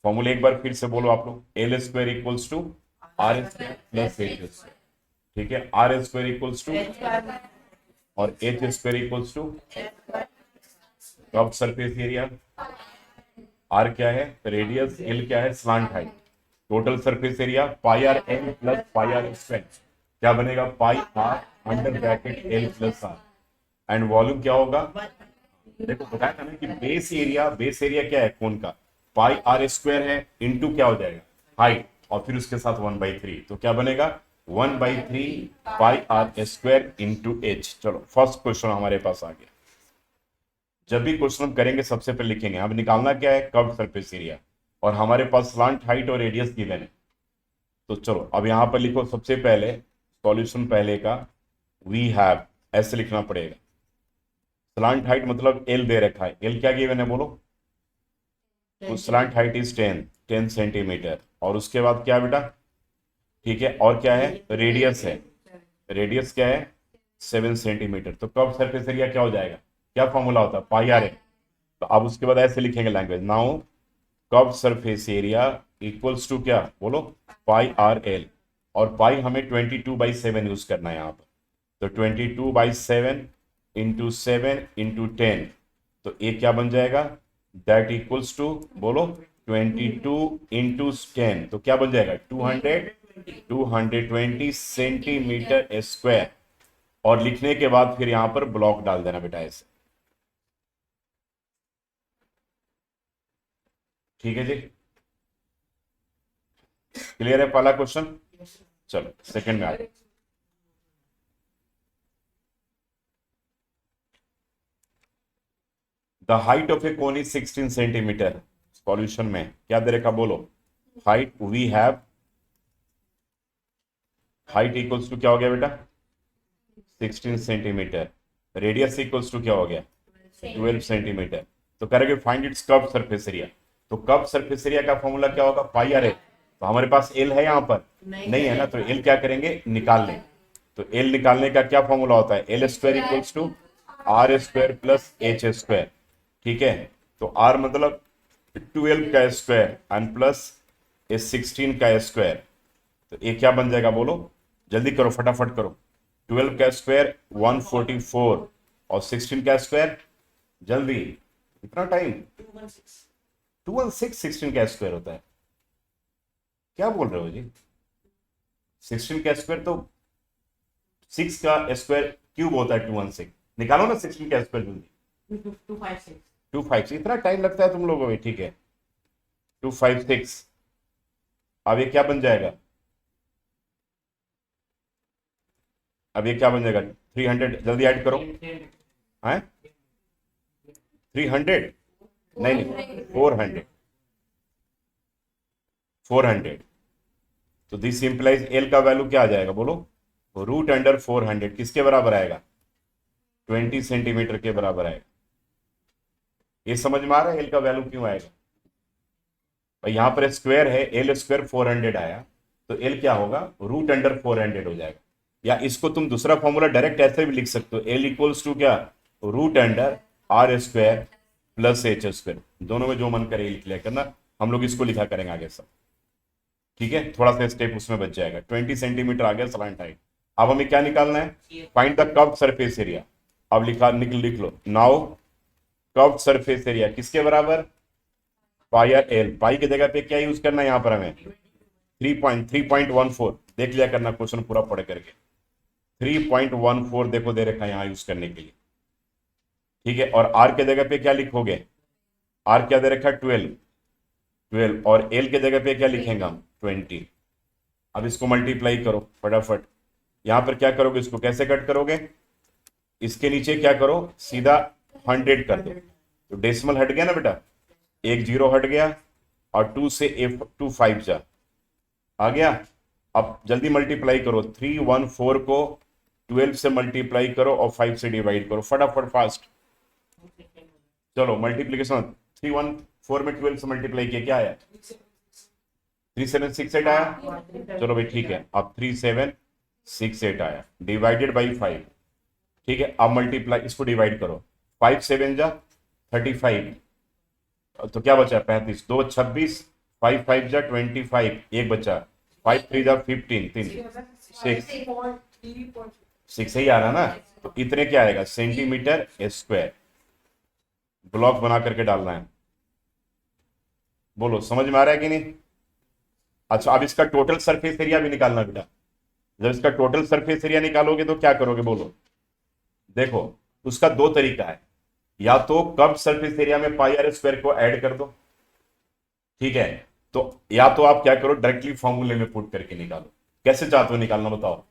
Formula एक बार फिर से बोलो आप लोग, L square equals to R square plus H square. ठीक है, आर स्क्वायर इक्वल्स टू और H square equals to curve surface area, R क्या है रेडियस, एल क्या है slant height, total surface area pi R L plus pi R square क्या बनेगा, pi R under bracket L plus R. And volume क्या होगा, देखो बताया था ना कि बेस एरिया क्या है कोन का, पाई आर स्क्वायर है इनटू क्या हो जाएगा हाइट, और फिर उसके साथ 1/3, तो क्या बनेगा 1/3 पाई आर स्क्वायर इंटू एच। चलो फर्स्ट क्वेश्चन हमारे पास आ गया। जब भी क्वेश्चन हम करेंगे सबसे पहले लिखेंगे अब निकालना क्या है कर्व सरफेस एरिया, और हमारे पास स्लांट हाइट और रेडियस गिवन है। तो चलो अब यहां पर लिखो सबसे पहले सॉल्यूशन पहले का, वी हैव ऐसे लिखना पड़ेगा। स्लांट हाइट मतलब एल दे रखा है, एल क्या गिवन है बोलो, तो स्लांट हाइट इज 10 सेंटीमीटर, और उसके बाद क्या बेटा, ठीक है, और क्या है रेडियस है, रेडियस क्या है 7 सेंटीमीटर। तो कर्व सरफेस एरिया क्या हो जाएगा, क्या फॉर्मूला होता है पाई आर है। तो अब उसके बाद ऐसे लिखेंगे language, now curve surface area equals to क्या बोलो पाई आर एल, और पाई हमें 22/7 यूज करना है यहाँ पर। तो 22/7 इंटू 7 इंटू 10, तो ये क्या बन जाएगा, दैट इक्वल्स टू बोलो 22 इंटू 10, तो क्या बन जाएगा 220 सेंटीमीटर स्क्वायर। और लिखने के बाद फिर यहां पर ब्लॉक डाल देना बेटा ऐसे। ठीक है जी, क्लियर है पहला क्वेश्चन। चलो सेकंड में आते, the height of a cone is 16 centimetre. Solution में क्या दे रखा बोलो, height we have, height equals to क्या हो गया बेटा 16 सेंटीमीटर, रेडियस इक्वल्स टू क्या हो गया 12 सेंटीमीटर। तो करेंगे find its curve surface area. तो कर्व सरफेस एरिया का फॉर्मूला क्या होगा पाई आर एल। तो हमारे पास एल है यहाँ पर नहीं है ना, तो एल क्या करेंगे निकाल लें। तो एल निकालने का क्या फॉर्मूला होता है, L square equals to R square plus H square. ठीक है, तो आर मतलब 12 का स्क्वायर एंड प्लस 16 का स्क्वायर, तो ये क्या बन जाएगा बोलो, जल्दी करो फटाफट करो। 12 का स्क्वायर 144 और 16 का स्क्वायर, जल्दी इतना टाइम 216, 16 का स्क्वायर होता है, क्या बोल रहे हो जी, 16 का स्क्वायर तो 6 का स्क्वायर क्यूब होता है 216, निकालो ना 16 का स्क्वायर जल्दी। 256, इतना टाइम लगता है तुम लोगों में, ठीक है 256। अब ये क्या बन जाएगा, अब ये क्या बन जाएगा 300, जल्दी ऐड करो है 300, नहीं नहीं 400, 400। तो दिस इंप्लाइज एल का वैल्यू क्या आ जाएगा बोलो, रूट अंडर 400 किसके बराबर आएगा 20 सेंटीमीटर के बराबर आएगा। ये समझ में आ रहा है एल का वैल्यू क्यों आएगा, भाई यहां पर स्क्वायर है, एल स्क्वायर 400 आया, तो एल क्या होगा रूट अंडर 400 हो जाएगा। या इसको तुम दूसरा फॉर्मूला डायरेक्ट ऐसे भी लिख सकते हो, एल इक्वल्स टू क्या root under R square plus H square, दोनों में जो मन करे लिख लिया करना, हम लोग इसको लिखा करेंगे आगे सब। ठीक है, थोड़ा सा स्टेप उसमें बच जाएगा। 20 सेंटीमीटर आ गया स्लांट हाइट। अब हमें क्या निकालना है, find the curve surface area. अब लिख लो नाउ कर्व सरफेस एरिया किसके बराबर पाई आर एल, पाई की जगह पे क्या यूज करना है यहाँ पर हमें 3.14, देख लिया करना क्वेश्चन पूरा पढ़ करके, 3.14 देखो दे रखा है यहाँ यूज करने के लिए। ठीक है, और आर के जगह पे क्या लिखोगे, आर क्या दे रखा है 12, और एल के जगह पे क्या लिखेंगे हम 20। अब इसको मल्टीप्लाई करो फटाफट, यहां पर क्या करोगे इसको कैसे कट करोगे, इसके नीचे क्या करो सीधा 100 कर दो, तो डेसिमल हट गया ना बेटा, एक जीरो हट गया, और 2 से टू 5 जा आ गया। अब जल्दी मल्टीप्लाई करो, 314 को 12 से मल्टीप्लाई करो और 5 से डिवाइड करो फटाफट फास्ट। चलो मल्टीप्लीकेशन 314 में 12 से मल्टीप्लाई किया क्या आया 3768 आया, चलो भाई ठीक है, अब 3768 आया डिवाइडेड बाई 5। ठीक है, अब मल्टीप्लाई इसको डिवाइड करो, 5 7 जा 35, तो क्या बचा 35, 2 26, 5 5 जा 25, एक बचा, 5 3 जा 15, 6 ही आ रहा ना, तो इतने क्या आएगा सेंटीमीटर स्क्वायर। ब्लॉक बना करके डालना है, बोलो समझ में आ रहा है कि नहीं। अच्छा अब इसका टोटल सरफेस एरिया भी निकालना बेटा। जब इसका टोटल सरफेस एरिया निकालोगे तो क्या करोगे बोलो। देखो उसका दो तरीका है, या तो कर्व सरफेस एरिया में पाई आर स्क्वायर को ऐड कर दो, ठीक है, तो या तो आप क्या करो डायरेक्टली फॉर्मूले में पुट करके निकालो। कैसे चाहते हो निकालना बताओ।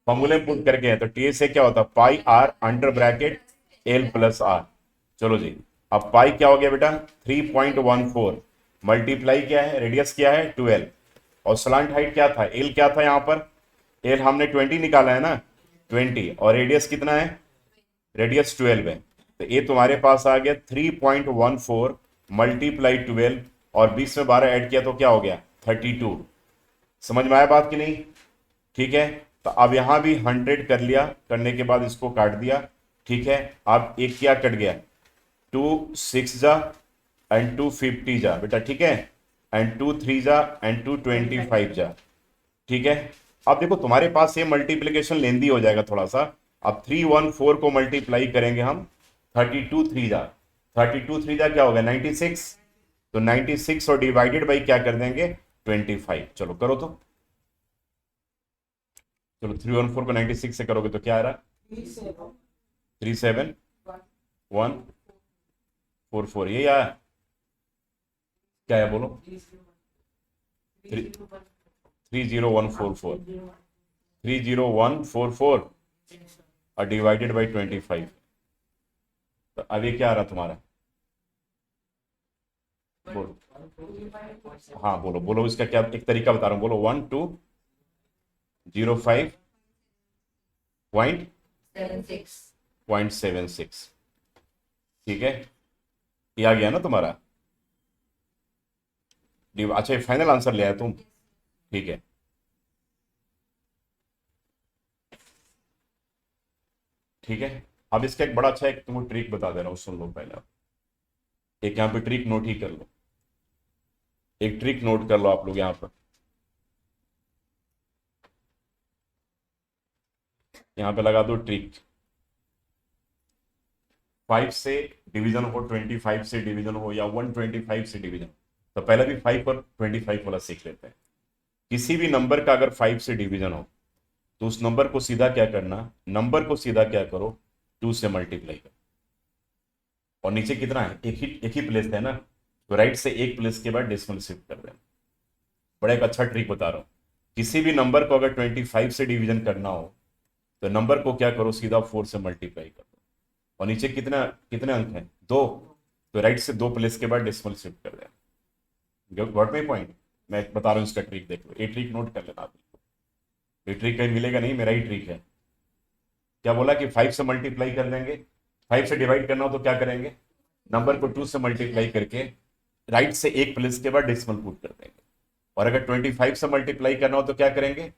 फॉर्मूले में पुट करके है तो टी से क्या होता है pi R under bracket L plus R. चलो जी, अब पाई क्या हो गया बेटा 3.14, मल्टीप्लाई क्या है रेडियस क्या है 12, और स्लांट हाइट क्या था एल क्या था यहाँ पर, एल हमने 20 निकाला है ना 20, और रेडियस कितना है रेडियस 12 है, तो ये तुम्हारे पास आ गया 3.14 मल्टीप्लाई 12, और 20 में 12 ऐड किया तो क्या हो गया 32। समझ में आया बात कि नहीं, ठीक है। तो अब यहां भी 100 कर लिया, करने के बाद इसको काट दिया, ठीक है। अब एक क्या कट गया 2 6 जा एंड 2 50 जा बेटा, ठीक है, एंड 2 3 जा एंड 2 25 जा, ठीक है। अब देखो तुम्हारे पास ये मल्टीप्लीकेशन लेंदी हो जाएगा थोड़ा सा। अब 314 को मल्टीप्लाई करेंगे हम 32 3 जा, 32 3 जा क्या होगा 96, तो 96 और डिवाइडेड बाई क्या कर देंगे 25। चलो करो तो, चलो 314 को 96 से करोगे तो क्या आ रहा 37144, ये आया क्या है बोलो 30144, 30144 और डिवाइडेड बाई 25, तो अब ये क्या आ रहा तुम्हारा बोलो। हाँ बोलो बोलो, इसका क्या एक तरीका बता रहा हूँ, बोलो 1205.76, ठीक है, ये आ गया ना तुम्हारा। अच्छा ये फाइनल आंसर ले आया तुम, ठीक है। ठीक है, अब इसका एक बड़ा अच्छा एक तुमको ट्रिक बता दे रहा हूँ, सुन लो पहले आप। एक यहाँ पे ट्रिक नोट ही कर लो, एक ट्रिक नोट कर लो आप लोग यहाँ पर। यहाँ पे लगा दो ट्रिक, 5 से डिवीजन हो, 25 से डिवीजन हो, या 125 से डिवीजन, तो पहले भी 5 और 25 वाला सीख लेते हैं। किसी भी नंबर का अगर 5 से डिवीजन हो तो उस नंबर को सीधा क्या करना, नंबर को सीधा क्या करो 2 से मल्टीप्लाई करो, और नीचे कितना है एक ही प्लेस है ना, तो राइट से एक प्लेस के बाद डेसिमल शिफ्ट कर देना। बड़ा एक अच्छा ट्रिक बता रहा हूँ, किसी भी नंबर को अगर 25 से डिवीजन करना हो तो नंबर को क्या करो सीधा 4 से मल्टीप्लाई कर दो, और नीचे कितना कितने अंक हैं 2, तो राइट से 2 प्लेस के बाद डेसिमल शिफ्ट कर देना। गॉट माई पॉइंट, मैं बता रहा हूँ इसका ट्रिक देख लो, ये ट्रिक नोट कर लेना आप, ये ट्रिक कहीं मिलेगा नहीं, मेरा ही ट्रिक है। क्या बोला कि 5 से मल्टीप्लाई कर देंगे, 5 से डिवाइड करना हो तो क्या करेंगे नंबर को 2 से मल्टीप्लाई करके राइट से एक प्लेस के बाद डेसिमल पुट कर देंगे, और अगर 25 से मल्टीप्लाई करना हो तो क्या करेंगे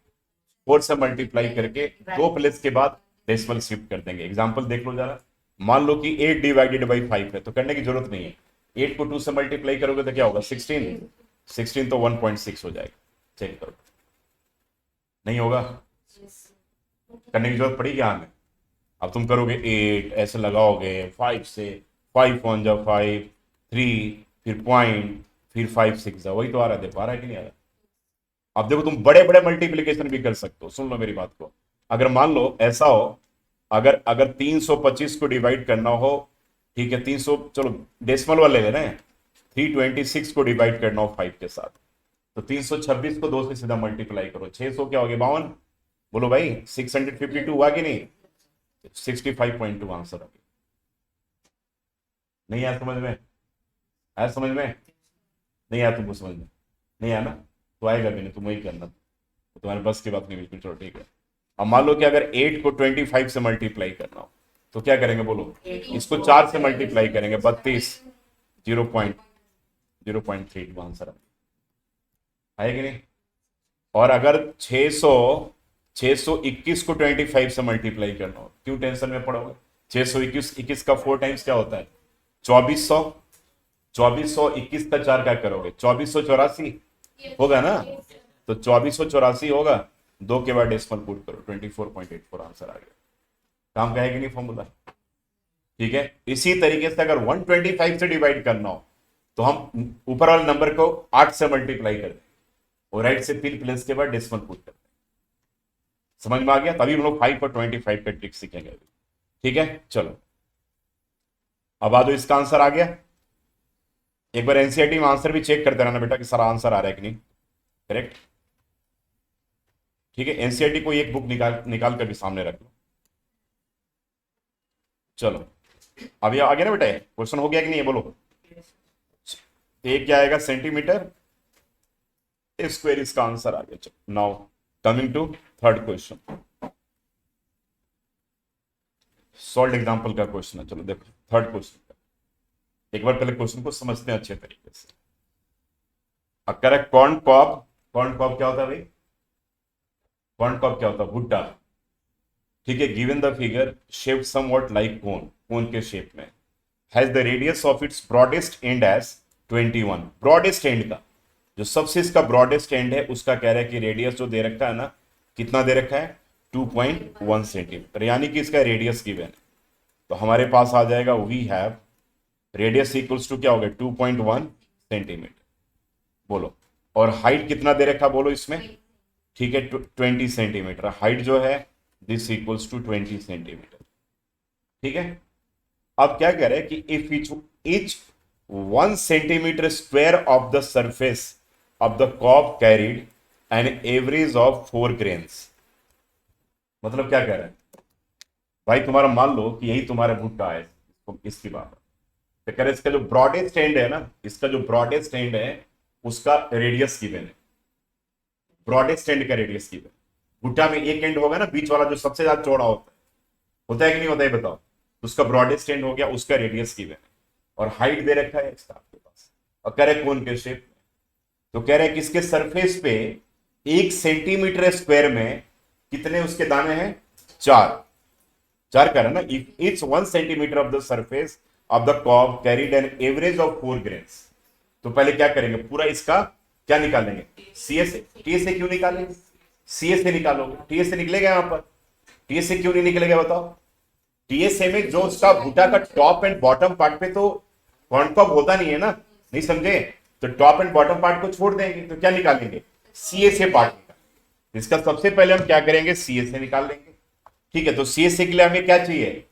4 से मल्टीप्लाई करके 2 प्लेस के बाद डेसिमल शिफ्ट कर देंगे। एग्जांपल देख लो जरा, मान लो कि 8 डिवाइडेड बाई 5 है, तो करने की जरूरत नहीं है, 8 को 2 से मल्टीप्लाई करोगे तो क्या होगा 16 तो 1.6 हो जाएगा। चेक करो, नहीं होगा, करने की जरूरत पड़ेगी हमें। अब तुम करोगे 8 ऐसे लगाओगे 5 से, 5 1 जा 5, 3 फिर पॉइंट फिर 5 6 जा, वही तो आ रहा है, देखो आ रहा है कि नहीं आ रहा। अब देखो तुम बड़े बड़े मल्टीप्लीकेशन भी कर सकते हो, सुन लो मेरी बात को। अगर मान लो ऐसा हो, अगर अगर 325 को डिवाइड करना हो, ठीक है 300, चलो डेसिमल वाले ले रहे हैं, 326 को डिवाइड करना हो 5 के साथ, तो 326 को 2 से सीधा मल्टीप्लाई करो, 600 क्या हो गया 52, बोलो भाई 652 हुआ कि नहीं, 65.2 आंसर आ गया। नहीं आया समझ में, आया समझ में, नहीं आया तुमको समझ में, नहीं आया ना, तो आएगा भी नहीं, तुम वही करना, तो तुम्हारे बस की बात नहीं बिल्कुल, चलो ठीक है। अब मान लो कि अगर 8 को 25 से मल्टीप्लाई करना हो तो क्या करेंगे बोलो, इसको 4 से मल्टीप्लाई करेंगे 32, 0.32 आंसर आएगा नहीं। और अगर 621 को 25 से मल्टीप्लाई करना हो, क्यों टेंशन में पड़ोगे, 621 का 4 टाइम्स क्या होता है 2400, 2421 का 4 क्या करोगे? 2484 होगा ना, तो 2484 होगा, 2 के बाद डेसिमल पुट करो, 24.84 आंसर आ गया। काम का है कि नहीं फॉर्मूला? ठीक है, इसी तरीके से अगर 125 से डिवाइड करना हो तो हम ऊपर वाले नंबर को 8 से मल्टीप्लाई कर दें और राइट से 3 प्लेस के बाद डेसिमल पुट कर दें। समझ में आ गया? तभी हम लोग 5 और 25 का ट्रिक सीखेंगे अभी। ठीक है, चलो अब आ दो, इसका आंसर आ गया। एक बार एनसीईआरटी में आंसर भी चेक करते रहना बेटा कि सारा आंसर आ रहा है कि नहीं, करेक्ट। ठीक है, एनसीईआरटी को एक बुक निकाल निकाल कर भी सामने रख लो। चलो अब ये आ गया ना बेटा, क्वेश्चन हो गया कि नहीं है बोलो। एक क्या आएगा? सेंटीमीटर स्क्वायर, इसका आंसर आ गया। चलो now coming to third question, solve example का क्वेश्चन है। चलो देखो थर्ड क्वेश्चन का, एक बार पहले क्वेश्चन को समझते हैं अच्छे तरीके से। Correct, corn cob, corn cob क्या होता है भाई? कॉर्न कॉब क्या होता है? भुट्टा। ठीक है, given the figure shaped somewhat like cone, cone के शेप में, has the radius of its broadest end as 21। Broadest end का जो सबसे इसका ब्रॉडेस्ट एंड है उसका कह रहा है कि रेडियस जो दे रखा है ना, कितना दे रखा है? 2.1 सेंटीमीटर, यानी कि इसका रेडियस गिवन है। तो हमारे पास आ जाएगा we have radius equals to क्या हो गया? 2.1 सेंटीमीटर। बोलो, और हाइट कितना दे रखा बोलो इसमें? ठीक है, 20 सेंटीमीटर हाइट जो है, दिस इक्वल्स टू 20 सेंटीमीटर। ठीक है, अब क्या कह रहे हैं कि if each 1 centimetre square of the surface of the cob carried an average of 4 grains. मतलब क्या कह रहे हैं भाई, तुम्हारा मान लो कि यही तुम्हारा भुट्टा है, इसकी बात है, तो कह रहे इसका जो ब्रॉडेस्ट एंड है ना, इसका जो ब्रॉडेस्ट एंड है उसका रेडियस गिवन है। ब्रॉडेस्ट एंड का रेडियस गिवन, भुट्टा में एक एंड होगा ना बीच वाला जो सबसे ज्यादा चौड़ा होता है कि नहीं होता है बताओ, उसका ब्रॉडेस्ट एंड हो गया, उसका रेडियस गिवन है, और हाइट दे रखा है इसका आपके पास, और कह रहे कोन के शेप में। तो कह रहे हैं कि इसके सरफेस पे 1 सेंटीमीटर स्क्वायर में कितने उसके दाने हैं? 4 4 कह रहा है ना, it's 1 centimetre of the surface of the cob carried an average of 4 grains. तो पहले क्या करेंगे, पूरा इसका क्या निकालेंगे? सीएस, टीएस से क्यों निकालेंगे? सीएस से निकालोगे, टीएस से निकलेगा यहां पर, टीएस से क्यों नहीं निकलेगा बताओ? टीएसए में जो उसका भुट्टा का टॉप एंड बॉटम पार्ट पे तो कॉर्नकॉब होता नहीं है ना, नहीं समझे? तो टॉप एंड बॉटम पार्ट को छोड़ देंगे, तो क्या निकालेंगे? सीएसए पार्ट निकाल। इसका सबसे पहले हम क्या करेंगे? सीएसए निकाल लेंगे। ठीक है, तो सीएसए के लिए हमें क्या चाहिए?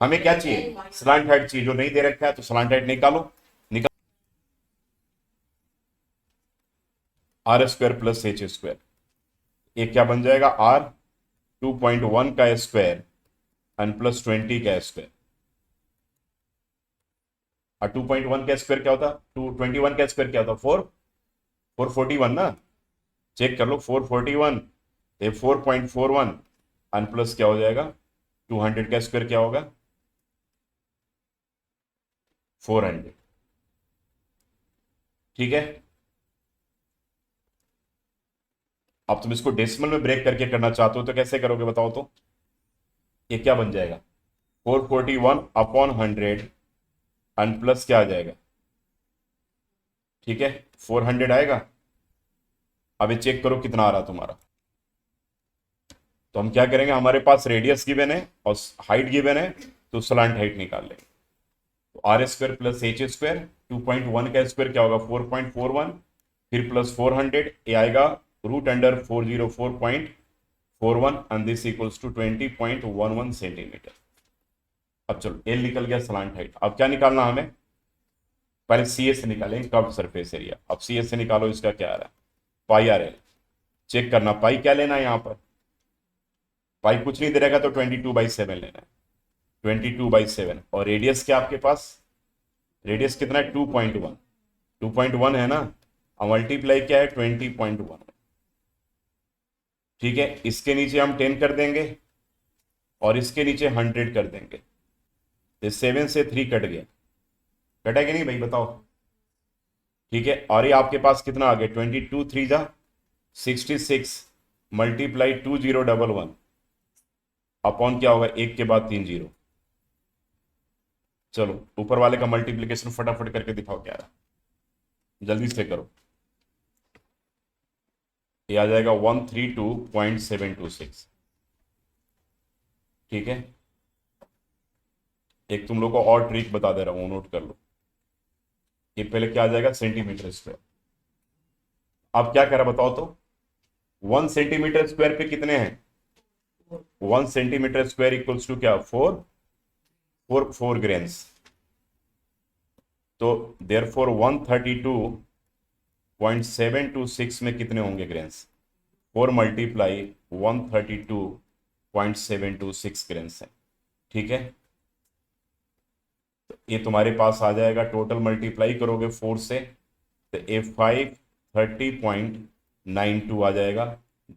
हमें क्या चाहिए? स्लांट हाइट चाहिए, जो नहीं दे रखा है, तो स्लांट हाइट निकालो। R square plus H square, ये क्या बन जाएगा? आर 2.1 का स्क्वायर एंड प्लस 20 का स्क्वायर। और 2.1 का स्क्वायर क्या होता? 221 का स्क्वायर क्या होता? 441 ना, चेक कर लो, 441, ये 4.41 एंड प्लस क्या हो जाएगा? 200 का स्क्वायर क्या होगा? 400। ठीक है, अब तुम इसको डेसिमल में ब्रेक करके करना चाहते हो तो कैसे करोगे बताओ तो? ये क्या बन जाएगा? 441 अपॉन 100 एंड प्लस क्या आ जाएगा? ठीक है, 400 आएगा। अब ये चेक करो कितना आ रहा तुम्हारा। तो हम क्या करेंगे, हमारे पास रेडियस गिवन है और हाइट गिवन है, तो स्लांट हाइट निकाल लेंगे। तो R square plus H square, 2.1 का स्क्वायर क्या होगा? 4.41, फिर प्लस 400, ये आएगा root under 404.41 and this equals to 20.11 centimetre. अब चलो एल निकल गया, स्लांट हाइट। अब क्या निकालना हमें? पहले सी एस से निकालेंगे, कर्व सरफेस एरिया। अब सी एस से निकालो, इसका क्या आ रहा है? Pi R L. चेक करना पाई क्या लेना है यहाँ पर, पाई कुछ नहीं दे रहेगा तो 22/7 लेना है, 22/7। और रेडियस क्या आपके पास? रेडियस कितना है? 2.1, 2.1 है ना, और मल्टीप्लाई क्या है? 20.1। ठीक है, इसके नीचे हम 10 कर देंगे और इसके नीचे 100 कर देंगे, तो 7 से 3 कट गया, कटा कि नहीं भाई बताओ? ठीक है, और ये आपके पास कितना आ गया? 22 3 जा 66 मल्टीप्लाई 2011 अपॉन क्या होगा? एक के बाद 3 जीरो, चलो ऊपर वाले का मल्टीप्लीकेशन फटाफट करके दिखाओ क्या रहा, जल्दी से करो। ये आ जाएगा 132.726। ठीक है, एक तुम लोग को और ट्रिक बता दे रहा हूं, नोट कर लो। ये पहले क्या आ जाएगा, सेंटीमीटर स्क्वायर। अब क्या करा बताओ तो, 1 सेंटीमीटर स्क्वायर पे कितने हैं, 1 सेंटीमीटर स्क्वायर इक्वल्स टू क्या, 4 ग्रेन्स। तो देयर फोर 132.726 में कितने होंगे ग्रेन्स, 4 मल्टीप्लाई 132.726 ग्रेन्स है। ठीक है, तो ये तुम्हारे पास आ जाएगा, टोटल मल्टीप्लाई करोगे 4 से तो ए 530.92 आ जाएगा,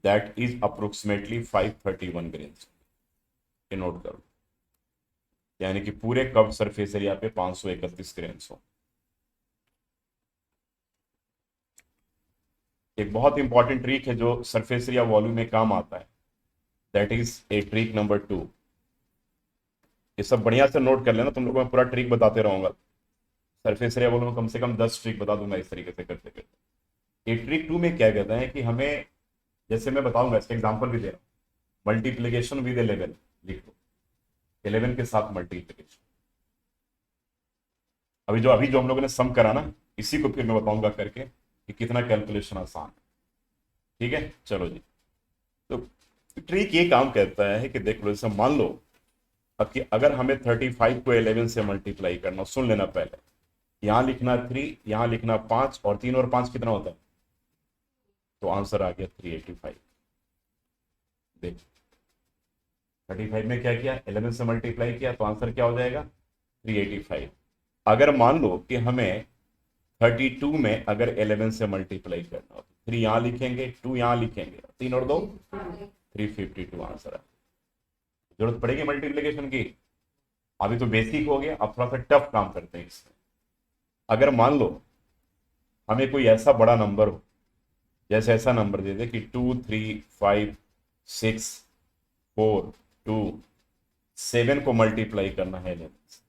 दैट इज अप्रोक्सीमेटली 531 ग्रेन्स। ये नोट करो, यानी कि पूरे कर्व सरफेस एरिया पे 531 ग्रेन्स हो। एक बहुत इंपॉर्टेंट ट्रिक है जो सरफेस एरिया वॉल्यूम में काम आता है, that is a trick number 2। ये सब बढ़िया से नोट कर लेना, तुम लोगों को मैं पूरा ट्रिक बताते रहूंगा। सरफेस एरिया वॉल्यूम में कम से कम 10 ट्रिक बता दूंगा इस तरीके से करते करते। ये ट्रिक 2 में क्या कहता है कि हमें, जैसे मैं बताऊंगा, इसका एग्जाम्पल भी दे रहा हूँ, मल्टीप्लीकेशन विद 11 लिख दो, 11 के साथ मल्टीप्लीकेशन। अभी जो हम लोगों ने सम करा ना, इसी को फिर मैं बताऊंगा करके कि कितना कैलकुलेशन आसान है। ठीक है, चलो जी। तो ट्रिक ये काम करता है कि देख लो, जैसे मान लो अब कि अगर हमें 35 को 11 से मल्टीप्लाई करना, सुन लेना पहले, यहां लिखना 3, यहां लिखना 5, और 3 और 5 कितना होता है, तो आंसर आ गया 385। देख 35 में क्या किया, 11 से मल्टीप्लाई किया, तो आंसर क्या हो जाएगा, 385। अगर मान लो कि हमें 32 में अगर 11 से मल्टीप्लाई करना हो, 3 यहां लिखेंगे, 2 यहां लिखेंगे, 3 और 2 352 आंसर है। जरूरत पड़ेगी मल्टीप्लीकेशन की, अभी तो बेसिक हो गया, अब थोड़ा सा टफ काम करते हैं इसमें। अगर मान लो हमें कोई ऐसा बड़ा नंबर हो, जैसे ऐसा नंबर दे दे कि 2 3 5 6 4 2 7 को मल्टीप्लाई करना है 11 से,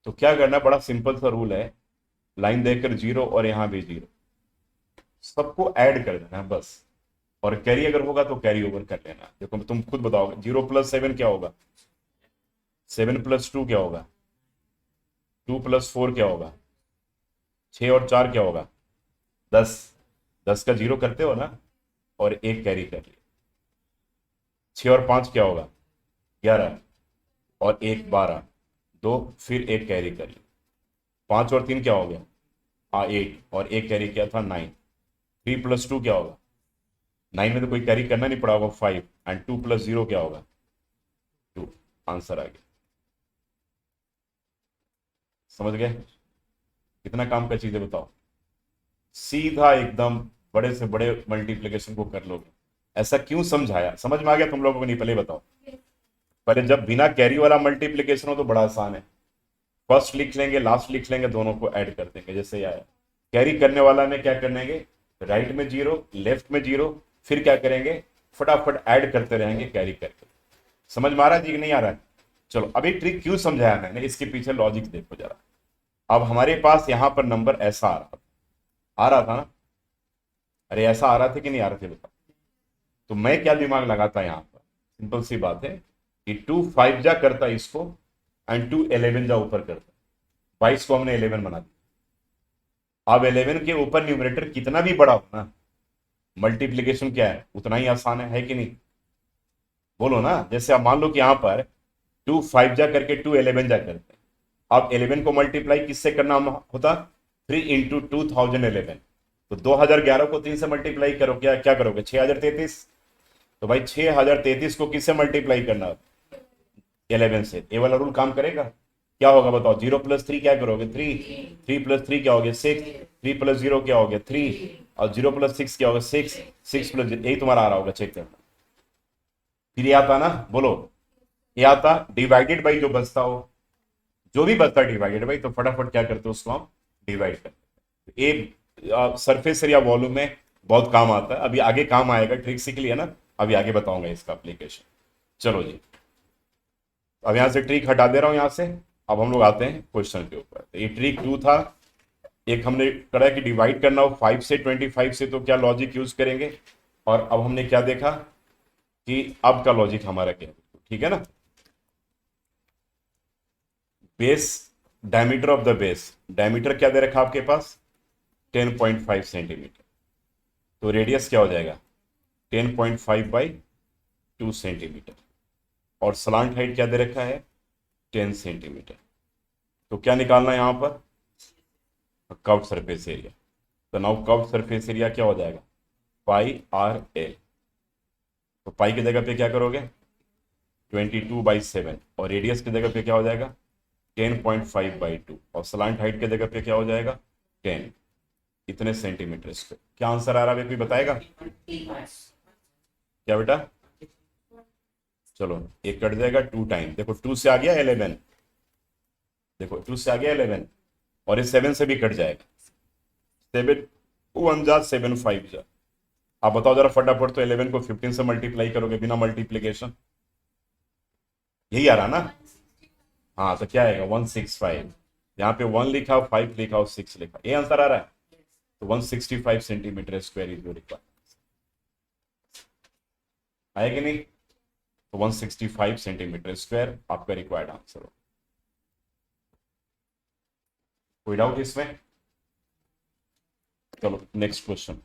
तो क्या करना है, बड़ा सिंपल सा रूल है, लाइन देकर 0 और यहां भी 0, सबको ऐड कर देना है बस, और कैरी अगर होगा तो कैरी ओवर कर लेना। देखो तुम खुद बताओगे, 0 + 7 क्या होगा, 7 + 2 क्या होगा, 2 + 4 क्या होगा, 6 और 4 क्या होगा, 10। 10 का 0 करते हो ना, और एक कैरी कर लिया। 6 और 5 क्या होगा, 11, और एक 12, 2 फिर एक कैरी कर लिया। 5 और 3 क्या हो गया, 8, और एक कैरी किया था 9। 3 + 2 क्या होगा, 9 में तो कोई कैरी करना नहीं पड़ा होगा, 5, एंड 2 + 0 क्या होगा, 2। आंसर आ गया। समझ गए, कितना काम का चीज है बताओ, सीधा एकदम बड़े से बड़े मल्टीप्लिकेशन को कर लोगे। ऐसा क्यों समझाया, समझ में आ गया तुम लोगों को, नहीं पहले बताओ। पहले जब बिना कैरी वाला मल्टीप्लिकेशन हो तो बड़ा आसान है, फर्स्ट लिख लेंगे, लास्ट लिख लेंगे, दोनों को ऐड कर देंगे जैसे ये आया। कैरी करने वाला में क्या करेंगे, राइट में 0, लेफ्ट में 0, फिर क्या करेंगे, फटाफट ऐड करते रहेंगे कैरी करके। समझ में आ रहा है जी कि नहीं आ रहा है? चलो अभी ट्रिक क्यों समझाया मैंने, इसके पीछे लॉजिक देखो जरा। अब हमारे पास यहां पर नंबर ऐसा आ रहा था ना, अरे ऐसा आ रहा था कि नहीं आ रहा थे बता, तो मैं क्या दिमाग लगाता यहां पर, सिंपल सी बात है कि 2 5 जा करता इसको, एंड 2 11 जा ऊपर करता, 22 को हमने 11 बना दिया। अब 11 के ऊपर न्यूमरेटर कितना भी बड़ा हो ना, मल्टीप्लीकेशन क्या है, उतना ही आसान है कि नहीं, बोलो ना। जैसे आप मान लो कि यहां पर 2 5 जा करके 2 11 जा करते हैं, अब 11 को मल्टीप्लाई किससे करना होता, 3 इंटू 2011, तो 2011 को 3 से मल्टीप्लाई करो, क्या क्या करोगे, 6033। तो भाई 6033 को किससे मल्टीप्लाई करना, 11 से। ये वाला रूल काम करेगा, क्या होगा बताओ, 0 + 3 क्या करोगे, 3, 3 + 3 क्या हो गया, 6, 3 + 0 क्या हो गया, 3, और 0 + 6 क्या होगा, 6, 6 + 0, यही तुम्हारा आ रहा होगा, चेक करना। फिर ये आता ना, बोलो, ये आता डिवाइडेड बाई जो बचता हो, जो भी बचता है डिवाइडेड बाई, तो फटाफट क्या करते हो उसको हम डिवाइड करते हैं। ये सरफेस एरिया वॉल्यूम में बहुत काम आता है, अभी आगे काम आएगा, ट्रिक सीख लिया ना, अभी आगे बताऊंगा इसका एप्लीकेशन। चलो जी, अब यहाँ से ट्रिक हटा दे रहा हूँ यहाँ से। अब हम लोग आते हैं क्वेश्चन के ऊपर। तो ये ट्रिक 2 था। एक हमने करा कि डिवाइड करना हो 5 से 25 से, तो क्या लॉजिक यूज करेंगे। और अब हमने क्या देखा कि अब का लॉजिक हमारा क्या है, ठीक है ना। Base, diameter of the base, diameter क्या दे रखा आपके पास 10.5 सेंटीमीटर। तो रेडियस क्या हो जाएगा 10.5 बाई 2 सेंटीमीटर। और स्लांट हाइट क्या दे रखा है 10 सेंटीमीटर। तो क्या निकालना है यहां पर कर्व्ड सरफेस एरिया। तो नाउ कर्व्ड सरफेस एरिया क्या हो जाएगा पाई आर एल। तो पाई की जगह पे क्या करोगे 22/7, और रेडियस की जगह पे क्या हो जाएगा 10.5/2, और स्लांट हाइट की जगह पे क्या हो जाएगा 10, इतने सेंटीमीटर स्क्वायर। क्या आंसर आ रहा है कोई बताएगा क्या बेटा। चलो एक कट जाएगा 2 टाइम, देखो 2 से आ गया 11, देखो 2 से आ गया 11, और ये 7 से भी कट जाएगा। 7 1 जा 7 5 जा। आप बताओ जरा फटाफट, तो 11 को 15 से मल्टीप्लाई करोगे बिना मल्टीप्लीकेशन, यही आ रहा ना। हाँ तो क्या आएगा 165। यहाँ पे 1 लिखा हो 5 लिखा हो 6 लिखा, ये आंसर आ रहा है। तो 165 centimetre square is your requirement. आएगी नहीं। तो 165 सेंटीमीटर स्क्वायर आपका रिक्वायर्ड आंसर हो। कोई डाउट इसमें। चलो नेक्स्ट क्वेश्चन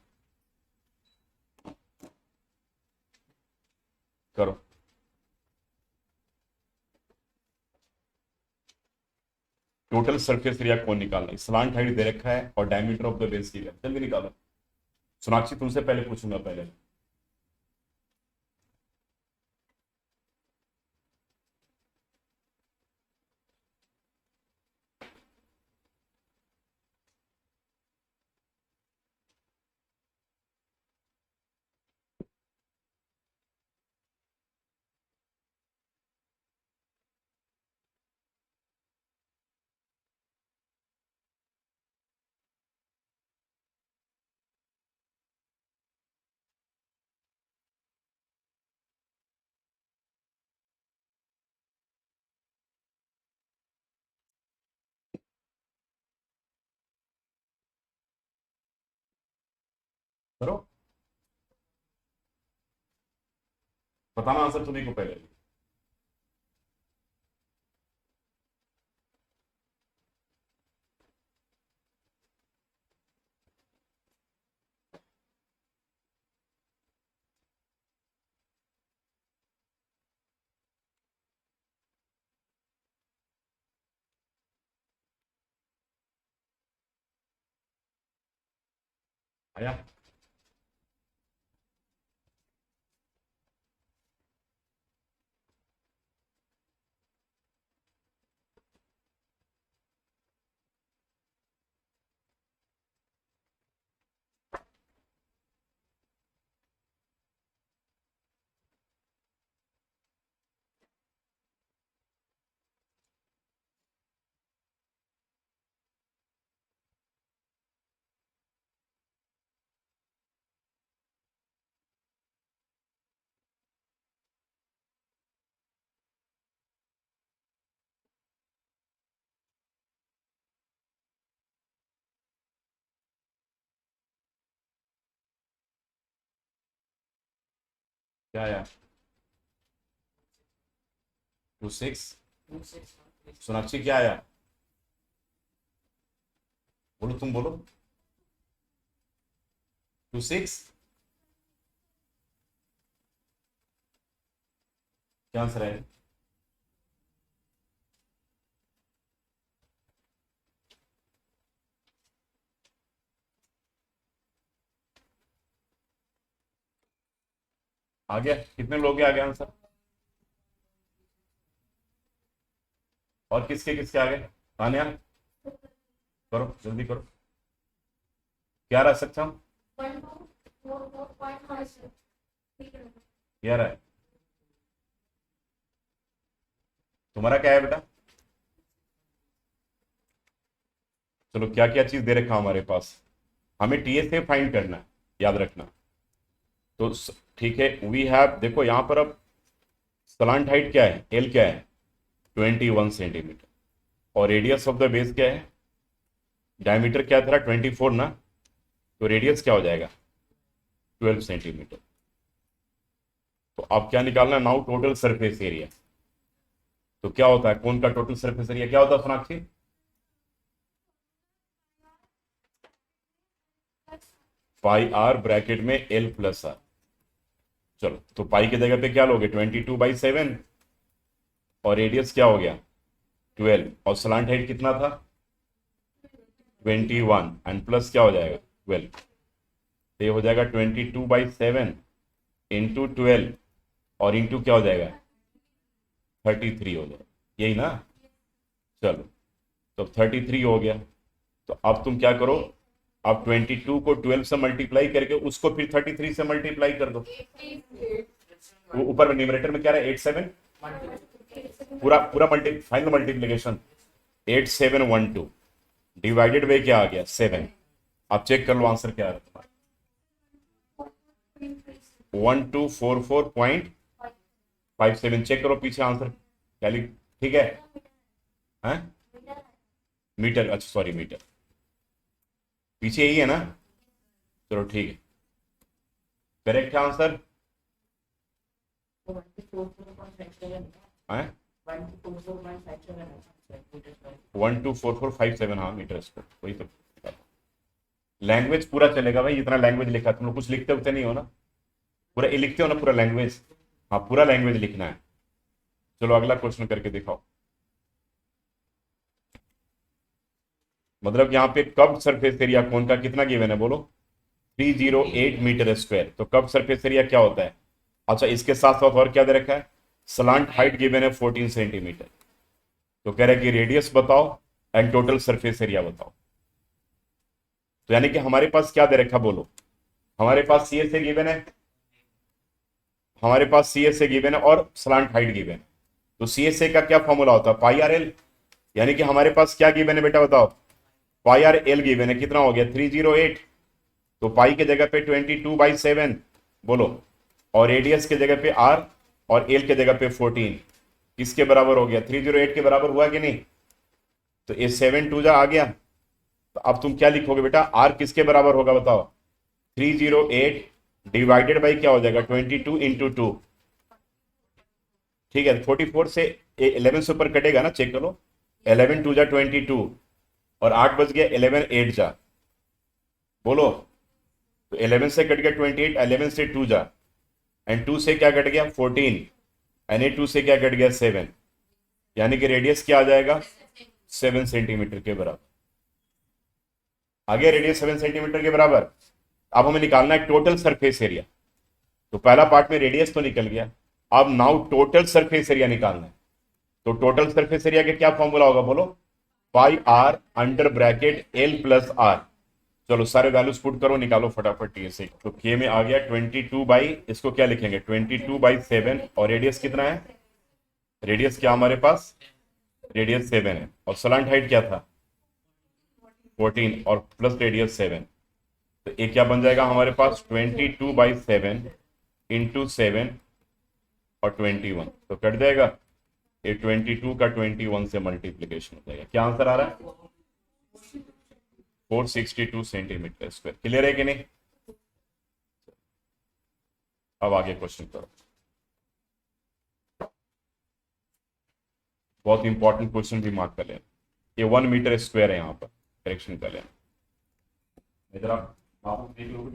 करो। टोटल सरफेस एरिया कौन निकालना है, स्लांट हाइट दे रखा है और डायमीटर ऑफ द बेस दिया, जल्दी निकालो। सोनाक्षी तुमसे पहले पूछूंगा पहले। करो, बताना आंसर तुम्ही को पहले। आया। क्या आया 26। सोनाक्षी क्या आया बोलो, तुम बोलो 26। क्या आंसर है। आ गया, कितने लोग आ गया आंसर। और किसके किसके आ गए तानिया, करो जल्दी करो। क्या रह सकता हूँ, क्या रहा है तुम्हारा, क्या है बेटा। चलो क्या क्या चीज दे रखा हमारे पास, हमें टीएसए फाइंड करना है, याद रखना। तो ठीक है वी हैव, देखो यहां पर अब स्लांट हाइट क्या है एल क्या है 21 सेंटीमीटर। और रेडियस ऑफ द बेस क्या है, डायमीटर क्या था 24 ना, तो रेडियस क्या हो जाएगा 12 सेंटीमीटर। तो अब क्या निकालना है, नाउ टोटल सरफेस एरिया। तो क्या होता है, कौन का टोटल सरफेस एरिया क्या होता है सोनाक्षी, पाई आर ब्रैकेट में एल प्लस आर। चलो तो पाई की जगह पे क्या लोगे 22/7, और रेडियस क्या हो गया 12, और स्लांट हाइट कितना था 21, एंड प्लस क्या हो जाएगा 12। तो ये हो जाएगा 22/7 इंटू 12, और इंटू क्या हो जाएगा 33 हो जाएगा, यही ना। चलो तो 33 हो गया। तो अब तुम क्या करो, अब 22 को 12 से मल्टीप्लाई करके उसको फिर 33 से मल्टीप्लाई कर दो। वो ऊपर में न्यूमरेटर में क्या रहा है 87, पूरा पूरा फाइनल मल्टीप्लीकेशन 8712 डिवाइडेड बाई क्या आ गया 7। अब चेक कर लो आंसर क्या आ रहा है तुम्हारा, 1244.57। चेक करो पीछे आंसर क्या लिख, ठीक है हैं? मीटर, अच्छा सॉरी मीटर, पीछे यही है ना। चलो ठीक है, करेक्ट है आंसर है 124457, हाँ मीटर स्क्वायर, वही तो। लैंग्वेज पूरा चलेगा भाई, इतना लैंग्वेज लिखा, तुम लोग कुछ लिखते उठते नहीं हो ना, पूरा ये लिखते हो ना पूरा लैंग्वेज, हाँ पूरा लैंग्वेज लिखना है। चलो अगला क्वेश्चन करके दिखाओ। मतलब यहाँ पे कर्व्ड सरफेस एरिया कौन का कितना गिवन है बोलो, 308 मीटर स्क्वायर। तो कर्व्ड सरफेस एरिया क्या होता है, अच्छा इसके साथ साथ और क्या दे रखा है, स्लांट हाइट गिवन है 14 सेंटीमीटर। तो कह रहा है कि रेडियस बताओ एंड टोटल सरफेस एरिया बताओ। तो यानी कि हमारे पास क्या दे रखा बोलो, हमारे पास सी एस ए गिवन है, हमारे पास सी एस ए गिवन है और स्लांट हाइट गिवन है। तो सी एस ए का क्या फॉर्मूला होता है पाई आर एल, यानी कि हमारे पास क्या गिवन है बेटा बताओ, पाई आर एल गिवन है, कितना हो गया 308। तो पाई के जगह पे 22/7 बोलो, और रेडियस के जगह पे आर, और एल के जगह पे 14, किसके बराबर हो गया 308 के बराबर हुआ कि नहीं। तो ये 7 2 जा आ गया। तो अब तुम क्या लिखोगे बेटा, आर किसके बराबर होगा बताओ 308 डिवाइडेड बाई क्या हो जाएगा 22 इंटू 2, ठीक है 44 से 11 से ऊपर कटेगा ना, चेक करो 11 2 जा 22, और 8 बज गया 11 8 जा बोलो। तो 11 से कट गया 28, 11 से 2 जा, एंड 2 से क्या कट गया 14, एंड 2 से क्या कट गया 7, यानी कि रेडियस क्या आ जाएगा 7 सेंटीमीटर के बराबर। आ गया रेडियस 7 सेंटीमीटर के बराबर। अब हमें निकालना है टोटल सरफेस एरिया। तो पहला पार्ट में रेडियस तो निकल गया, अब नाउ टोटल सरफेस एरिया निकालना है। तो टोटल सरफेस एरिया का क्या फॉर्मूला होगा बोलो, pi R under bracket L plus R. चलो सारे वैल्यूज पुट करो, निकालो फटाफट टीएसए। तो के में आ गया 22 बाई, इसको क्या लिखेंगे 22/7, और रेडियस कितना है, रेडियस क्या हमारे पास रेडियस 7 है, और सलांट हाइट क्या था 14, और प्लस रेडियस 7। तो ये क्या बन जाएगा हमारे पास 22/7 इंटू 7 और 21, तो कट जाएगा ये 22 का 21 से मल्टीप्लीकेशन हो जाएगा। क्या आंसर आ रहा है 462 सेंटीमीटर स्क्वायर। क्लियर है कि नहीं। अब आगे क्वेश्चन करो, बहुत इंपॉर्टेंट क्वेश्चन भी मार्क कर लेना। ये 1 मीटर स्क्वायर है, यहाँ पर करेक्शन कर लेना। इधर आप देख लो।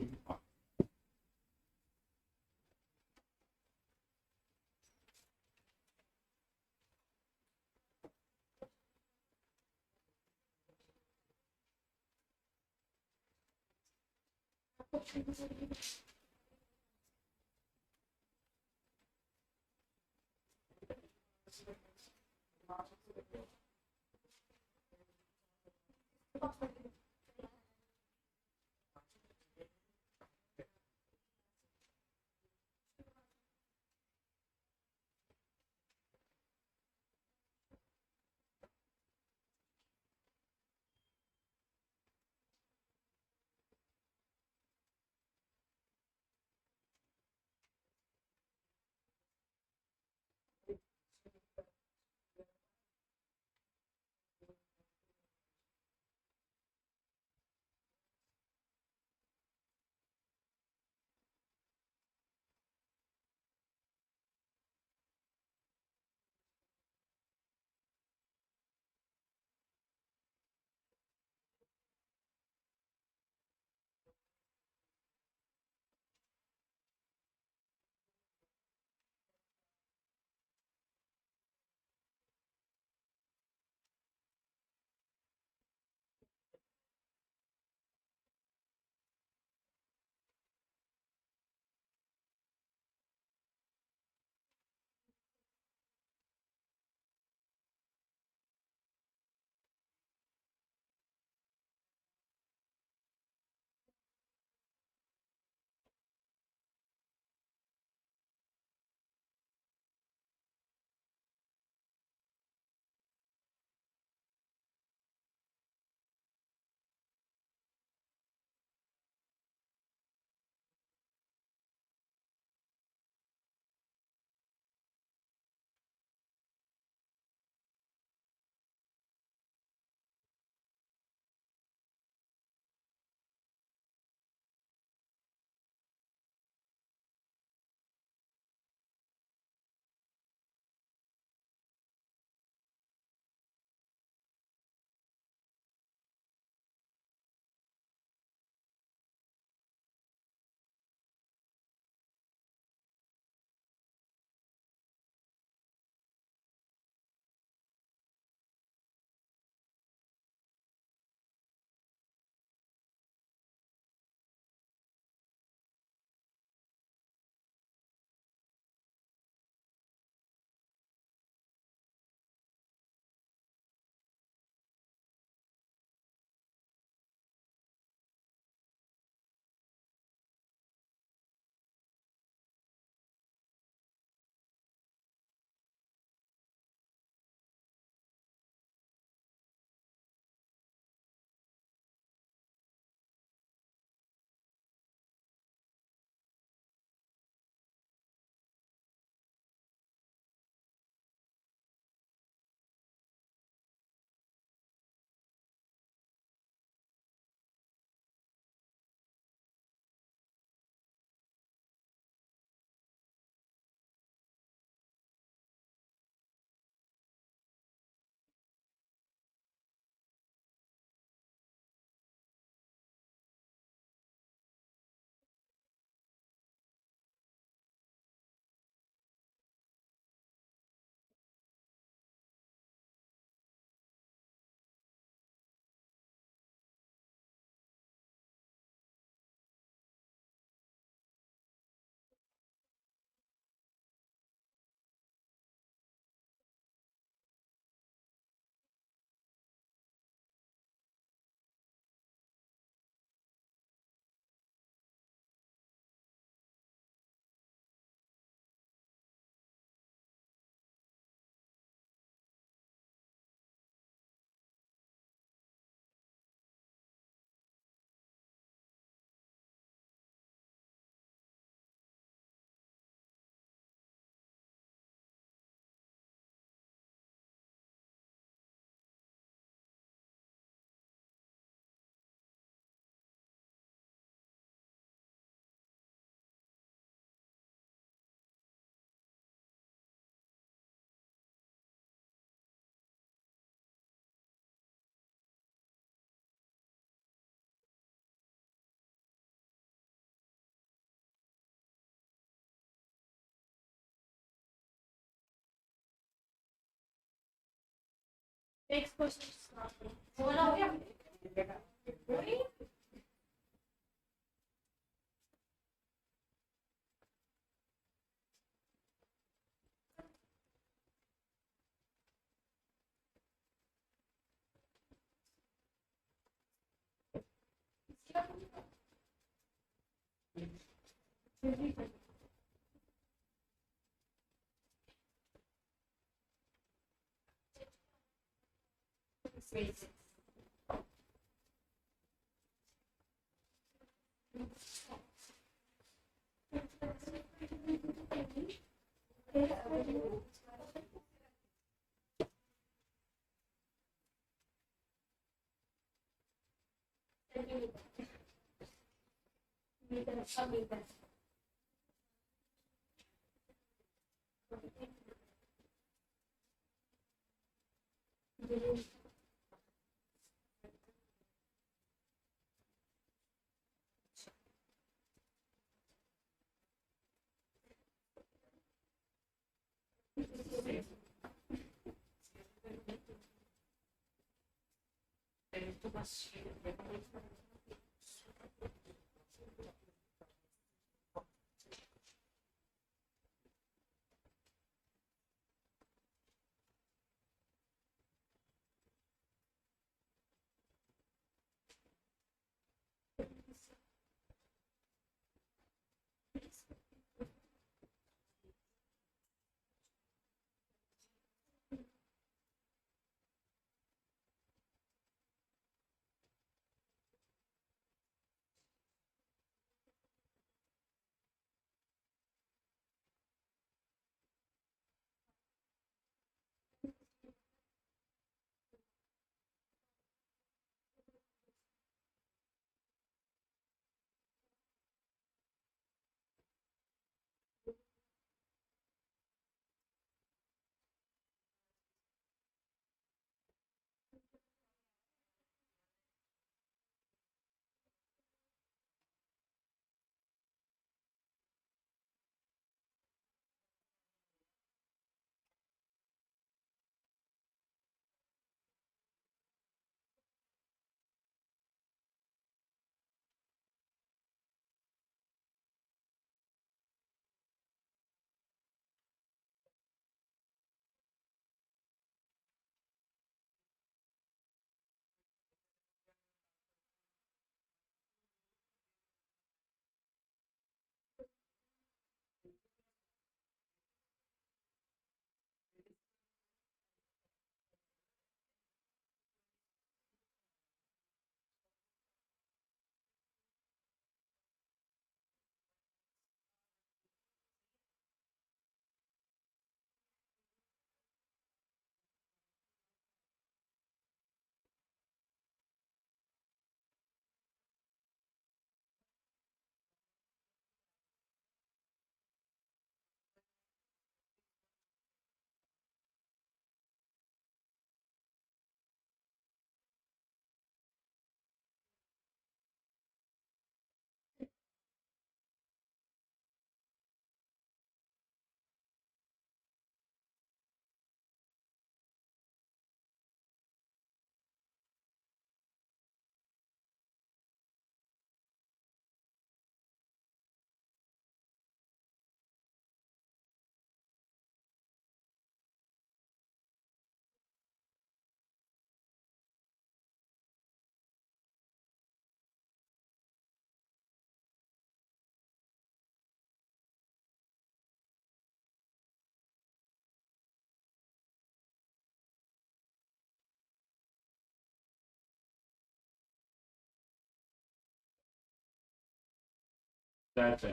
अच्छा,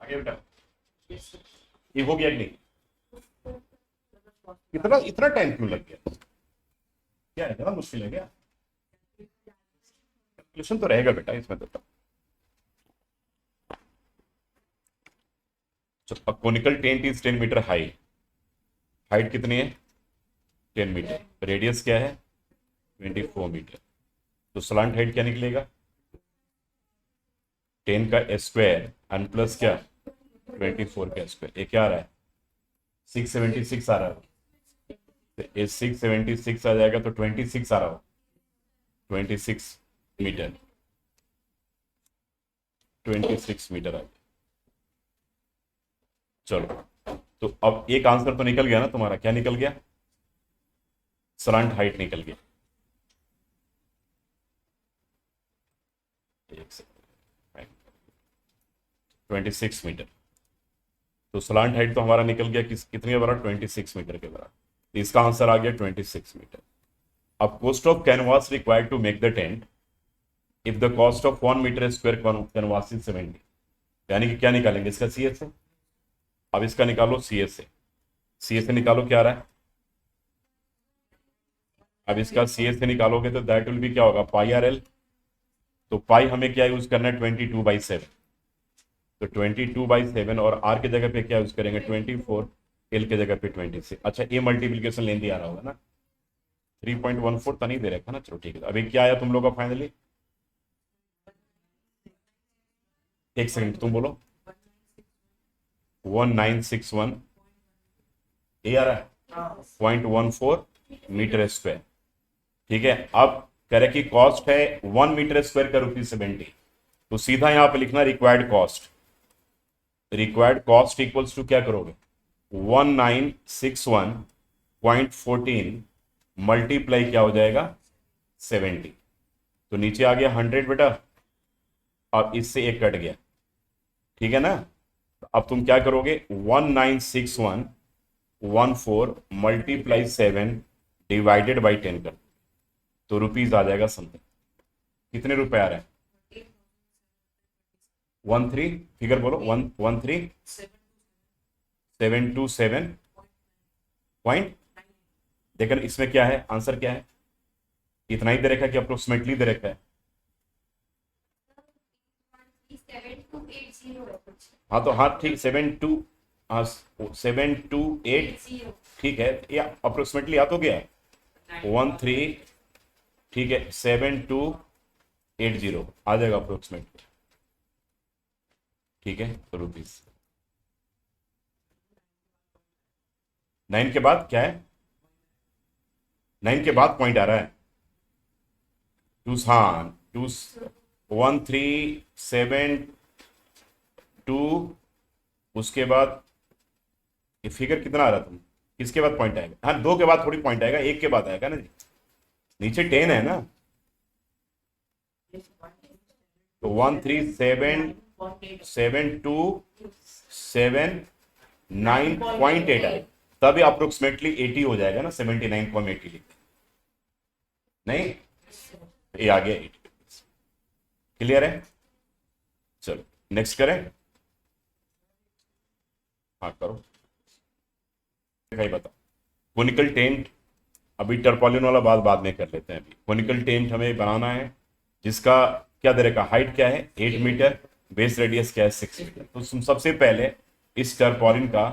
आगे बेटा, ये हो गया कि नहीं? इतना इतना टाइम क्यों लग गया? क्या है, इतना मुश्किल है क्या? कैलकुलेशन तो रहेगा बेटा इसमें तो। तो conical tent is 10 metre high, height कितनी है? 10 मीटर। रेडियस क्या है? 24 मीटर। तो स्लांट हाइट क्या निकलेगा? 10 का स्क्वायर एन प्लस क्या, 24 का स्क्वायर। ये क्या आ रहा है? 676 आ रहा है। तो ये 676 आ जाएगा, तो 26 आ रहा हो, 26 मीटर, 26 मीटर आ गया। चलो, तो अब एक आंसर तो निकल गया ना तुम्हारा, क्या निकल गया? स्लांट हाइट निकल गया। एक सेकंड, 26 मीटर। तो स्लांट हाइट तो हमारा निकल गया कितने के बराबर? 26 मीटर के बराबर। तो इसका आंसर आ गया 26 मीटर। अब cost of canvas required to make the tent if the cost of 1 metre square canvas is 70, यानी कि क्या निकालेंगे इसका? सी एस से। अब इसका निकालो सी एस से, सी एस से निकालो, क्या आ रहा है? अब इसका सी एस से निकालोगे तो दैट विल भी क्या होगा? पाई आर एल। तो पाई हमें क्या यूज करना है? 22/7। तो 22/7 और आर की जगह पे क्या यूज करेंगे? 24, एल की जगह पे 26। अच्छा, ये मल्टीप्लीकेशन लेंदी आ रहा होगा ना, 3.14 तो नहीं दे रखा ना। चलो ठीक है, अभी क्या आया तुम लोग का फाइनली? एक सेकंड, तुम बोलो। 1961 ये आ रहा है, 0.14 मीटर स्क्वायर। ठीक है, अब कह रहे कि कॉस्ट है 1 मीटर स्क्वायर का ₹70, तो सीधा यहां पे लिखना required cost. Required cost equals to क्या करोगे? 1961.14 मल्टीप्लाई क्या हो जाएगा? 70। तो नीचे आ गया 100 बेटा, अब इससे एक कट गया, ठीक है ना। अब तुम क्या करोगे? 196114 मल्टीप्लाई 7 डिवाइडेड बाई 10 कर, तो रुपीज आ जाएगा समथिंग। कितने रुपए आ रहे हैं? 13, फिगर बोलो, 113,727 देखकर इसमें क्या है? आंसर क्या है? इतना ही दे रखा है कि अप्रोक्सीमेटली दे रखा है? हाँ तो हाँ ठीक, 728, ठीक है, या अप्रोक्सीमेटली आ तो गया 13, ठीक है, 7280 आ जाएगा अप्रोक्सीमेटली, ठीक है। तो रुपीज 9 के बाद क्या है? 9 के बाद पॉइंट आ रहा है, टू, हाँ, 21372, उसके बाद ये फिगर कितना आ रहा तुम? किसके बाद पॉइंट आएगा? हाँ, 2 के बाद थोड़ी पॉइंट आएगा, 1 के बाद आएगा ना जी, नीचे 10 है ना। तो 1372729.8 आएगा, तभी अप्रोक्सीमेटली 80 हो जाएगा ना, 79.80 लिखते नहीं, ये आ गया 80। क्लियर है? चलो नेक्स्ट करें। हाँ करो, कहीं बता। कोनिकल टेंट, अभी टर्पॉलिन वाला बात बाद में कर लेते हैं। अभी कोनिकल टेंट हमें बनाना है, जिसका क्या दे रखा? हाइट क्या है? 8 मीटर, बेस रेडियस क्या है? 6 मीटर। तो तुम सबसे पहले इस टर्पॉलिन का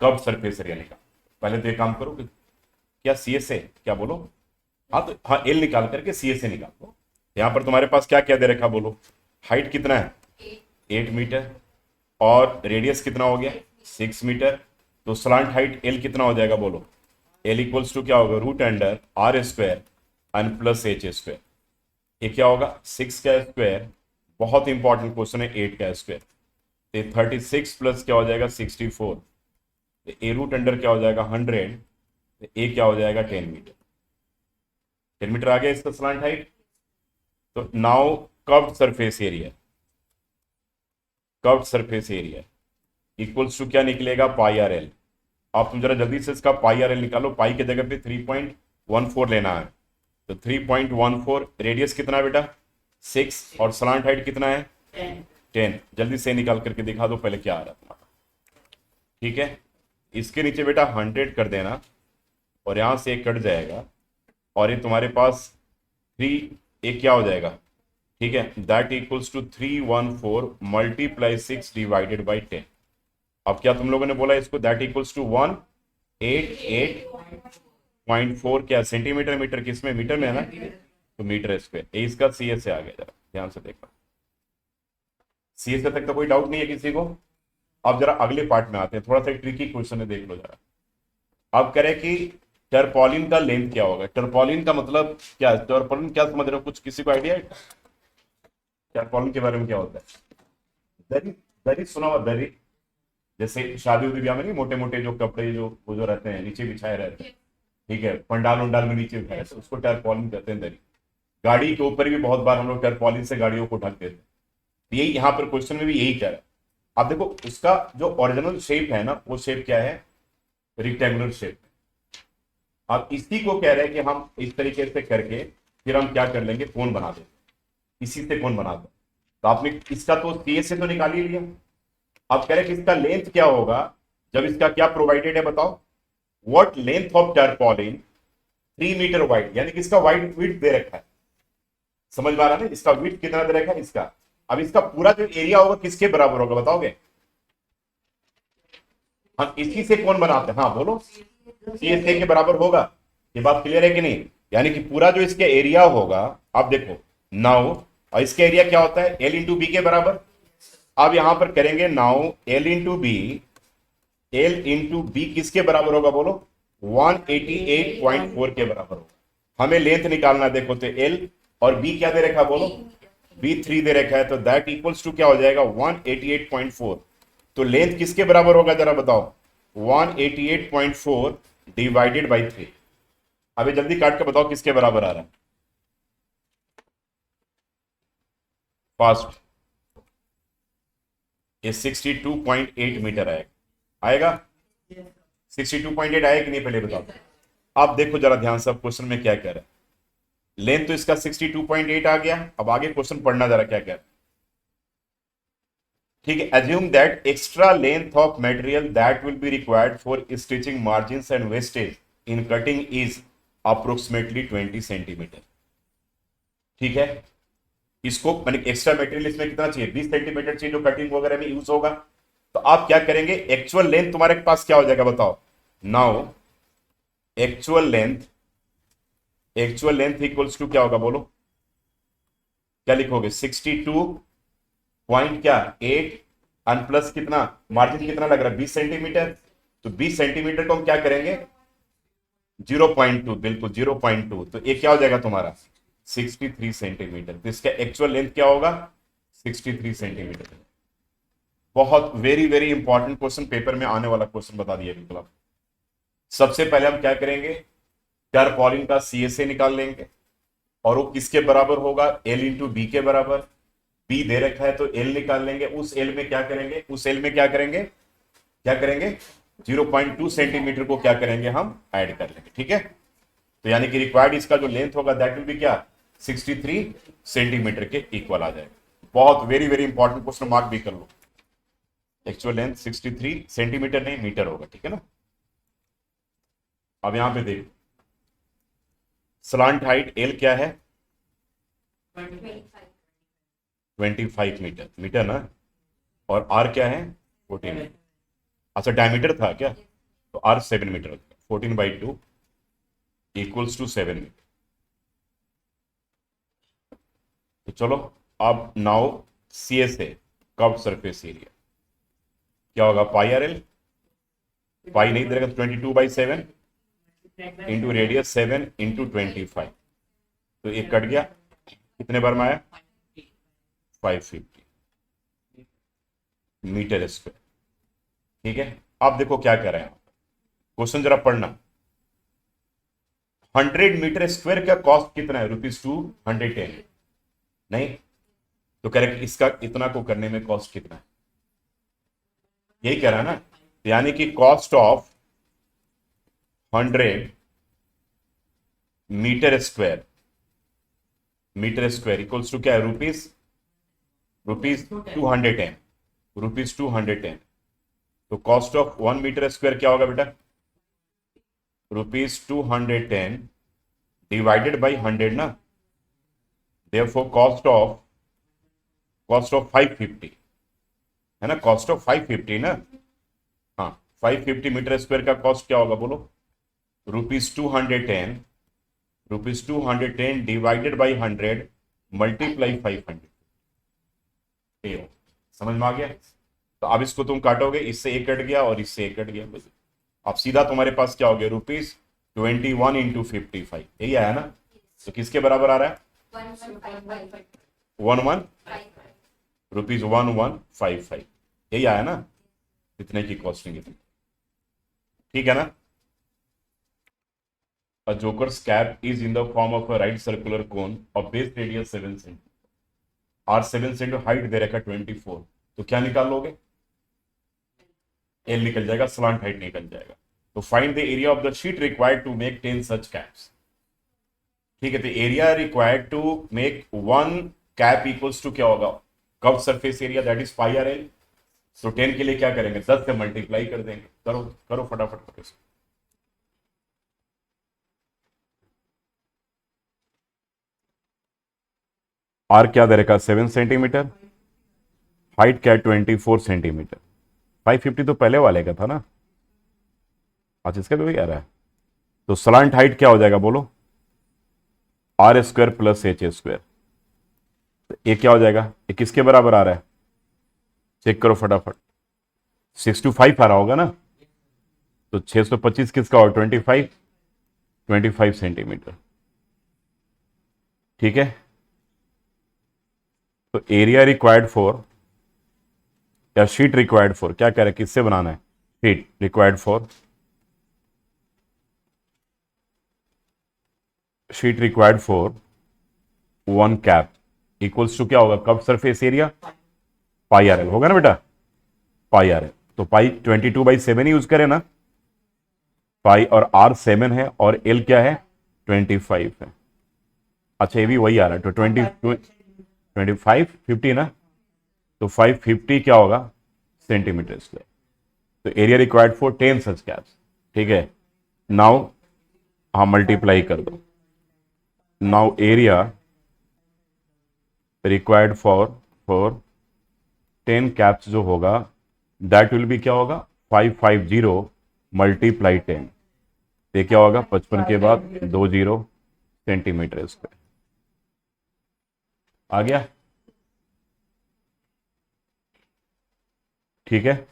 कर्व सरफेस एरिया निकाल। पहले तो ये काम करो कि क्या सी एस ए, क्या बोलो? हाँ तो हाँ, एल निकाल करके सी एस ए निकाल दो। यहाँ पर तुम्हारे पास क्या क्या दे रखा बोलो? हाइट कितना है? 8 मीटर, और रेडियस कितना हो गया? 6 मीटर। तो स्लांट हाइट एल कितना हो जाएगा बोलो? एल इक्वल्स टू क्या होगा? Root under R square N plus H square. ये क्या होगा? 6 का स्क्वायर, बहुत इंपॉर्टेंट क्वेश्चन है, 8 का स्क्वायर। तो 36 प्लस क्या हो जाएगा? 64। तो ए रूट अंडर क्या हो जाएगा? 100। तो ए क्या हो जाएगा? 10 मीटर। 10 मीटर आ गया इसका स्लांट हाइट। तो now curved surface area, curved surface area equals to क्या निकलेगा? Pi R L. आप तुम जरा जल्दी से इसका पाई आर एल निकालो। पाई के जगह पे 3.14 लेना है, तो 3.14, रेडियस कितना है बेटा? 6, और स्लांट हाइट कितना है? 10। जल्दी से निकाल करके दिखा दो पहले क्या आ रहा है तुम्हारा। ठीक है, इसके नीचे बेटा 100 कर देना, और यहां से एक कट जाएगा, और ये तुम्हारे पास 3, एक क्या हो जाएगा? ठीक है, that equals to 314 multiply 6 divided by 10। अब क्या तुम लोगों ने बोला इसको? दैट इक्वल्स टू 188.4, क्या सेंटीमीटर मीटर? किसमें? मीटर में है ना, तो मीटर स्क्वायर। इसका सी एस से आ गया, जरा ध्यान से देखना। सी एस तक तो कोई डाउट नहीं है किसी को? अब जरा अगले पार्ट में आते हैं, थोड़ा सा ट्रिकी क्वेश्चन है, देख लो जरा। अब करें कि टर्पोलिन का लेंथ क्या होगा? टर्पोलिन का मतलब क्या है? टर्पोलिन क्या समझ रहे हो? कुछ किसी को आइडिया है टर्पोलिन के बारे में क्या होता है? दरी, दरी सुना हुआ? दरी जैसे शादी उदी ब्याह में नहीं, मोटे मोटे जो कपड़े जो वो जो रहते हैं नीचे बिछाए रहते हैं, ठीक है, पंडाल उंडाल में नीचे बिछाए रहते हैं, उसको टर्पोलिन कहते हैं, दरी। गाड़ी के ऊपर भी बहुत बार हम लोग टर्पोलिन से गाड़ियों को ढक देते हैं। तो यही यहाँ पर क्वेश्चन में भी यही कह रहा है। अब देखो उसका जो ओरिजिनल शेप है ना, वो शेप क्या है? Rectangular shape. अब इसी को कह रहे हैं कि हम इस तरीके से करके फिर हम क्या कर लेंगे, कोन बना देंगे, इसी से कोन बना दो। तो आपने इसका तो सी से तो निकाल ही लिया। अब कह रहे हैं कि इसका लेंथ क्या होगा जब इसका क्या प्रोवाइडेड है, बताओ। What length of tarpaulin 3 metre wide, यानी कि इसका वाइड विड्थ दे रखा है। समझ में आ रहा है ना? इसका विड्थ कितना दे रखा है इसका। अब इसका पूरा जो एरिया होगा किसके बराबर होगा बताओगे? हम इसी से कौन बनाते हैं? हाँ बोलो। सी एस ए के बराबर होगा। ये बात क्लियर है कि नहीं? यानी कि पूरा जो इसके एरिया होगा, अब देखो नाउ, और इसका एरिया क्या होता है? एल इंटू बी के बराबर। अब यहां पर करेंगे now L into B. L into B किसके बराबर होगा बोलो? 188.4 के बराबर होगा। हमें लेंथ निकालना है, देखो तो एल और बी क्या दे रखा है बोलो? B3 दे रखा है, तो दैट इक्वल्स टू क्या हो जाएगा? 188.4। तो लेंथ किसके बराबर होगा जरा बताओ? 188.4 डिवाइडेड बाई 3। अभी जल्दी काट के बताओ किसके बराबर आ रहा है, फास्ट। ये 62.8 मीटर आएगा। आएगा 62.8 आएगा कि नहीं, पहले बताओ। आप देखो जरा ध्यान से, क्वेश्चन में क्या कह रहा है। लेंथ तो इसका 62.8 आ गया। अब आगे क्वेश्चन पढ़ना जरा क्या कह रहा है, ठीक है। assume that extra length of material that will be required for stitching margins and wastage in cutting is approximately 20 centimetre. ठीक है, इसको मैंने एक्स्ट्रा मटेरियल इसमें कितना चाहिए? 20 सेंटीमीटर चाहिए, जो कटिंग वगैरह में यूज होगा। तो आप क्या करेंगे, एक्चुअल लेंथ तुम्हारे पास क्या हो जाएगा बताओ? Now actual length, actual length equals to क्या होगा बोलो? क्या लिखोगे? 62 पॉइंट क्या 8 अन प्लस कितना, मार्जिन कितना लग रहा है? 20 सेंटीमीटर। तो 20 सेंटीमीटर को हम क्या करेंगे? 0.2, बिल्कुल 0.2। तो ये क्या हो जाएगा तुम्हारा? 63 सेंटीमीटर। तो इसका एक्चुअल लेंथ क्या होगा? 63 सेंटीमीटर। बहुत very very important question, paper में आने वाला क्वेश्चन बता दिया बिल्कुल आप। सबसे पहले हम क्या करेंगे, टर्पोलिन का CSA निकाल लेंगे, और वो किसके बराबर होगा? L इंटू बी के बराबर। बी दे रखा है तो एल निकाल लेंगे। उस एल में क्या करेंगे? उस एल में क्या करेंगे? क्या करेंगे? 0.2 सेंटीमीटर को क्या करेंगे? हम ऐड कर लेंगे। ठीक है, तो यानी कि रिक्वायर्ड इसका जो लेंथ होगा दैट विल बी क्या? 63 सेंटीमीटर के इक्वल आ जाएगा। बहुत very very important question, mark भी कर लो। एक्चुअल लेंथ 63 सेंटीमीटर नहीं मीटर होगा, ठीक है ना। अब यहां पे देख, स्लांट हाइट एल क्या है? 25 मीटर, मीटर ना। और आर क्या है? 14। अच्छा डायमीटर था क्या? तो R 7 metre, 14/2 equals to 7 metre. तो चलो अब now CSA curve surface area क्या होगा? पाई आर एल। पाई नहीं दे रखा, 22/7 इंटू रेडियस 7 इंटू 25। तो ये कट गया, कितने बार में आया? 550 मीटर स्क्वायर। ठीक है, अब देखो क्या कर रहे हैं क्वेश्चन, जरा पढ़ना। 100 मीटर स्क्वायर का कॉस्ट कितना है? ₹210। नहीं तो कह रहे कि इसका इतना को करने में कॉस्ट कितना है, यही कह रहा है ना। यानी कि cost of 100 metre square, metre square equals to क्या है? ₹210, ₹210। तो कॉस्ट ऑफ 1 मीटर स्क्वायर क्या होगा बेटा? ₹210 डिवाइडेड बाई 100 ना। देयरफॉर कॉस्ट ऑफ 550 है ना, कॉस्ट ऑफ 550 ना। हाँ 550 मीटर स्क्वायर का कॉस्ट क्या होगा बोलो? ₹210, ₹210 डिवाइडेड बाई 100 मल्टीप्लाई 500। समझ में आ गया? तो अब इसको तुम काटोगे, इससे एक कट गया और इससे एक कट गया। अब सीधा तुम्हारे पास क्या हो गया? 21 इंटू 55, यही आया ना। तो किसके बराबर आ रहा है? 1155 यही आया ना, इतने की कॉस्टिंग इतनी, ठीक है ना। A joker's cap is in the form of a right circular cone of base radius 7 cm और 7 cm हाइट दे रखा 24, तो क्या निकाल लोगे? एल निकल जाएगा, स्लांट हाइट निकल जाएगा। तो find the area of the sheet required to make 10 such caps. ठीक है, तो area required to make 1 cap equals to क्या होगा? Curve surface area, that is pi R L. तो 10 के लिए क्या करेंगे? 10 से मल्टीप्लाई कर देंगे। करो करो फटाफट करो। आर क्या दे रखा? 7 सेंटीमीटर, हाइट क्या है? 24 सेंटीमीटर। 550 तो पहले वाले का था ना। अच्छा, इसका भी आ रहा है। तो स्लांट हाइट क्या हो जाएगा बोलो? R square plus H square. तो ये क्या हो जाएगा? ये किसके बराबर आ रहा है? चेक करो फटाफट। 625 आ रहा होगा ना। तो 625 किसका हो? 25 सेंटीमीटर। ठीक है, तो एरिया रिक्वायर्ड फॉर या शीट रिक्वायर्ड फॉर, क्या कह रहे हैं, किससे बनाना है? Sheet required for, sheet required for 1 cap equals to क्या होगा? Curve surface area pi R L होगा ना बेटा, पाई आर एल। तो पाई 22/7 ही यूज करें ना, पाई और आर 7 है और एल क्या है? 25 है। अच्छा, ये भी वही आ रहा है। तो 25 50 ना, तो 550 क्या होगा? Centimetre square. तो area required for 10 such caps. ठीक है, नाउ हाँ मल्टीप्लाई कर दो। Now area required for 10 caps जो होगा, दैट विल बी क्या होगा? 550 मल्टीप्लाई 10। ये क्या होगा? 55 के बाद 20 सेंटीमीटर स्क्वायर। आ गया? ठीक है,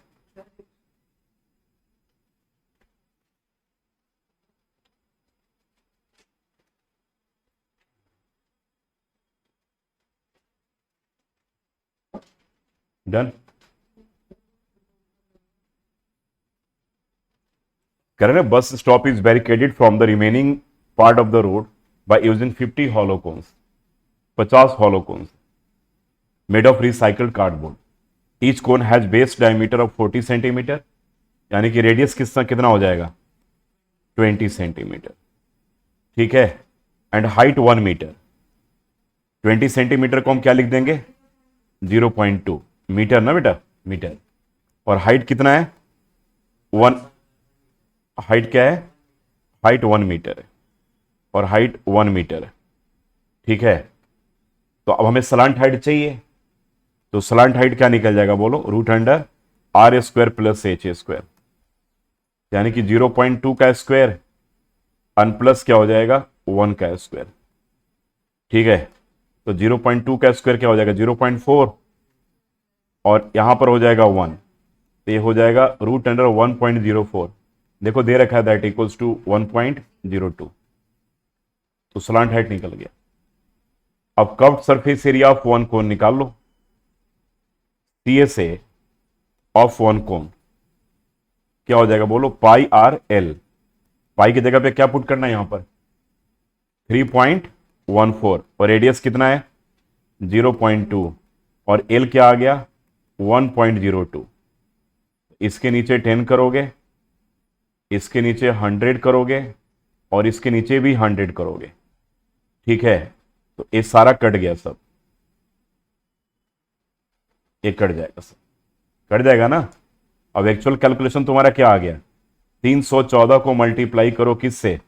डन। कह रहे bus stop is barricaded from the remaining part of the road by using 50 hollow cones, 50 hollow cones made of recycled cardboard. Each cone has base diameter of 40 centimetre, यानी कि radius कितना कितना हो जाएगा? 20 सेंटीमीटर। ठीक है, एंड हाइट 1 मीटर। 20 सेंटीमीटर को हम क्या लिख देंगे? 0.2 मीटर ना बेटा, मीटर। और हाइट कितना है? 1। हाइट क्या है? हाइट 1 मीटर है और हाइट 1 मीटर है। ठीक है, तो अब हमें स्लांट हाइट चाहिए। तो स्लांट हाइट क्या निकल जाएगा बोलो? Root under R square plus H square, यानी कि 0.2 का स्क्वायर अन प्लस क्या हो जाएगा? 1 का स्क्वायर। ठीक है, तो 0.2 का स्क्वायर क्या हो जाएगा? 0.4 और यहां पर हो जाएगा 1, तो ये हो जाएगा रूट अंडर 1.04। देखो दे रखा है दैट इक्वल्स टू 1.02। तो स्लांट हाइट निकल गया। अब कर्व्ड सरफेस एरिया ऑफ 1 कोन निकाल लो। CSA ऑफ 1 कोन क्या हो जाएगा बोलो? Pi R L. पाई की जगह पे क्या पुट करना है यहां पर? 3.14 और रेडियस कितना है? 0.2 और एल क्या आ गया? 1.02। इसके नीचे 10 करोगे, इसके नीचे 100 करोगे और इसके नीचे भी 100 करोगे। ठीक है, तो ये सारा कट गया, सब ये कट जाएगा, सब कट जाएगा ना। अब एक्चुअल कैलकुलेशन तुम्हारा क्या आ गया? 314 को मल्टीप्लाई करो किससे?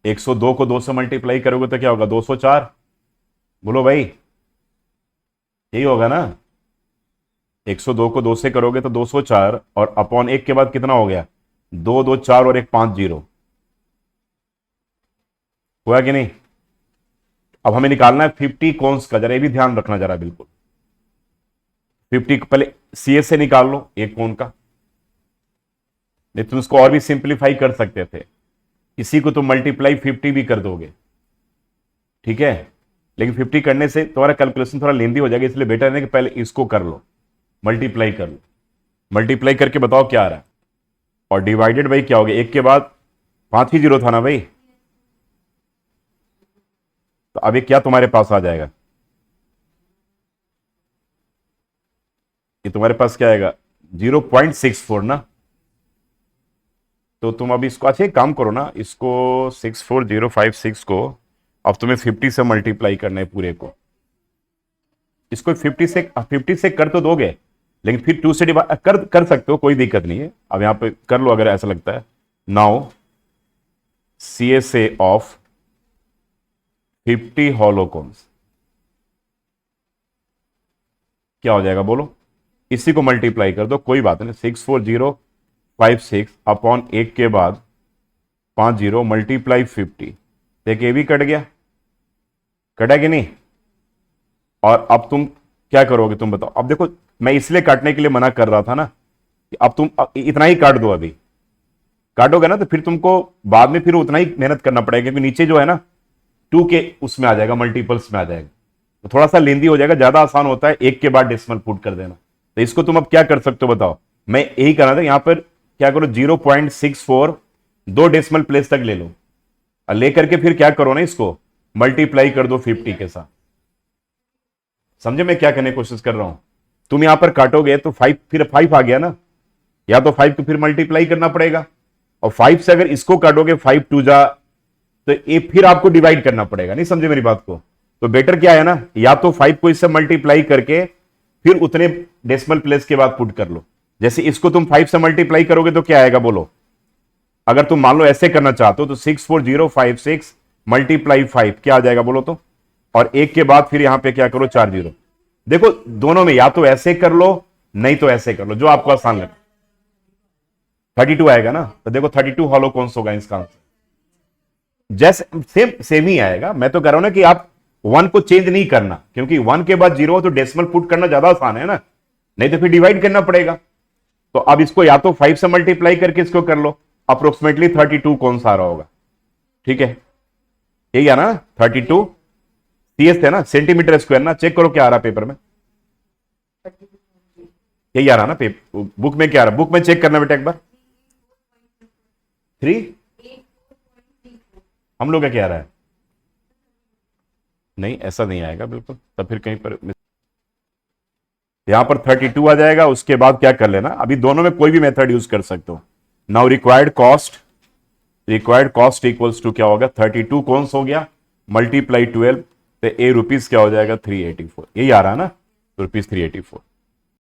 102 को 2 से मल्टीप्लाई करोगे तो क्या होगा? 204। बोलो भाई, यही होगा ना। 102 को 2 से करोगे तो 204 और अपॉन 1 के बाद कितना हो गया? 2 2 4 और 1 5 0 हुआ कि नहीं? अब हमें निकालना है 50 कॉन्स का, जरा ये भी ध्यान रखना जरा बिल्कुल। 50 पहले सीएस से निकाल लो एक कोण का, नहीं तुम इसको और भी सिंप्लीफाई कर सकते थे। इसी को तुम मल्टीप्लाई 50 भी कर दोगे, ठीक है, लेकिन 50 करने से तुम्हारा कैलकुलेशन थोड़ा लेंदी हो जाएगा, इसलिए बेटर है कि पहले इसको कर लो, मल्टीप्लाई कर लो, मल्टीप्लाई करके बताओ क्या आ रहा है, और डिवाइडेड भाई क्या हो गया, एक के बाद 5 ही जीरो था ना भाई, तो अब ये क्या तुम्हारे पास आ जाएगा, ये तुम्हारे पास क्या आएगा 0.64 ना। तो तुम अब इसको अच्छा एक काम करो ना, इसको 64056 को अब तुम्हें 50 से मल्टीप्लाई करना है पूरे को, इसको 50 से कर तो दोगे, लेकिन फिर 2 से डिवाइड कर सकते हो, कोई दिक्कत नहीं है, अब यहां पे कर लो अगर ऐसा लगता है। नाउ CSA ऑफ 50 हॉलोकॉन्स क्या हो जाएगा बोलो, इसी को मल्टीप्लाई कर दो, कोई बात नहीं, 64056 अपॉन एक के बाद 50 मल्टीप्लाई 50, देखिए ये भी कट गया, कटा कि नहीं। और अब तुम क्या करोगे तुम बताओ, अब देखो मैं इसलिए काटने के लिए मना कर रहा था ना कि अब तुम इतना ही काट दो, अभी काटोगे ना तो फिर तुमको बाद में फिर उतना ही मेहनत करना पड़ेगा, क्योंकि नीचे जो है ना 2 के उसमें आ जाएगा, मल्टीपल्स में आ जाएगा, तो थोड़ा सा लेंदी हो जाएगा, ज्यादा आसान होता है एक के बाद डेसिमल पुट कर देना। तो इसको तुम अब क्या कर सकते हो बताओ, मैं यही करना था, यहां पर क्या करो 0.64 दो डेसिमल प्लेस तक ले लो, और लेकर के फिर क्या करो ना इसको मल्टीप्लाई कर दो 50 के साथ। समझे मैं क्या करने की कोशिश कर रहा हूं, तुम यहां पर काटोगे तो 5, फिर 5 आ गया ना, या तो 5 को फिर मल्टीप्लाई करना पड़ेगा, और 5 से अगर इसको काटोगे 5 2 जा, तो ये फिर आपको डिवाइड करना पड़ेगा, नहीं समझे मेरी बात को। तो बेटर क्या है ना, या तो 5 को इससे मल्टीप्लाई करके फिर उतने डेसिमल प्लेस के बाद पुट कर लो, जैसे इसको तुम 5 से मल्टीप्लाई करोगे तो क्या आएगा बोलो, अगर तुम मान लो ऐसे करना चाहते हो तो 64056 मल्टीप्लाई 5 क्या आ जाएगा बोलो तो, और एक के बाद फिर यहां पे क्या करो 4 जीरो, देखो दोनों में या तो ऐसे कर लो नहीं तो ऐसे कर लो, जो आपको आसान लगे। 32 आएगा ना, तो देखो 32 हॉलो कौन सा होगा इसका आंसर, जैसे सेम ही आएगा। मैं तो कह रहा हूं ना कि आप 1 को चेंज नहीं करना, क्योंकि 1 के बाद 0 तो डेसिमल पुट करना ज्यादा आसान है ना, नहीं तो फिर डिवाइड करना पड़ेगा। तो अब इसको या तो 5 से मल्टीप्लाई करके इसको कर लो, अप्रोक्सीमेटली 32 कौन सा आ रहा होगा, ठीक है यही है ना 32 CS है ना, सेंटीमीटर स्क्वायर ना, चेक करो क्या आ रहा पेपर में, यही आ रहा ना पेपर, बुक में क्या आ रहा, बुक में चेक करना बेटा एक बार, 3 हम लोग का क्या आ रहा है, नहीं ऐसा नहीं आएगा बिल्कुल, तब फिर कहीं पर यहां पर 32 आ जाएगा, उसके बाद क्या कर लेना, अभी दोनों में कोई भी मेथड यूज कर सकते हो। Now required cost equals to क्या होगा, 32 कौन सा हो गया मल्टीप्लाई 12, तो ए रुपीज क्या हो जाएगा 384, यही आ रहा है ना, तो रुपीज 384।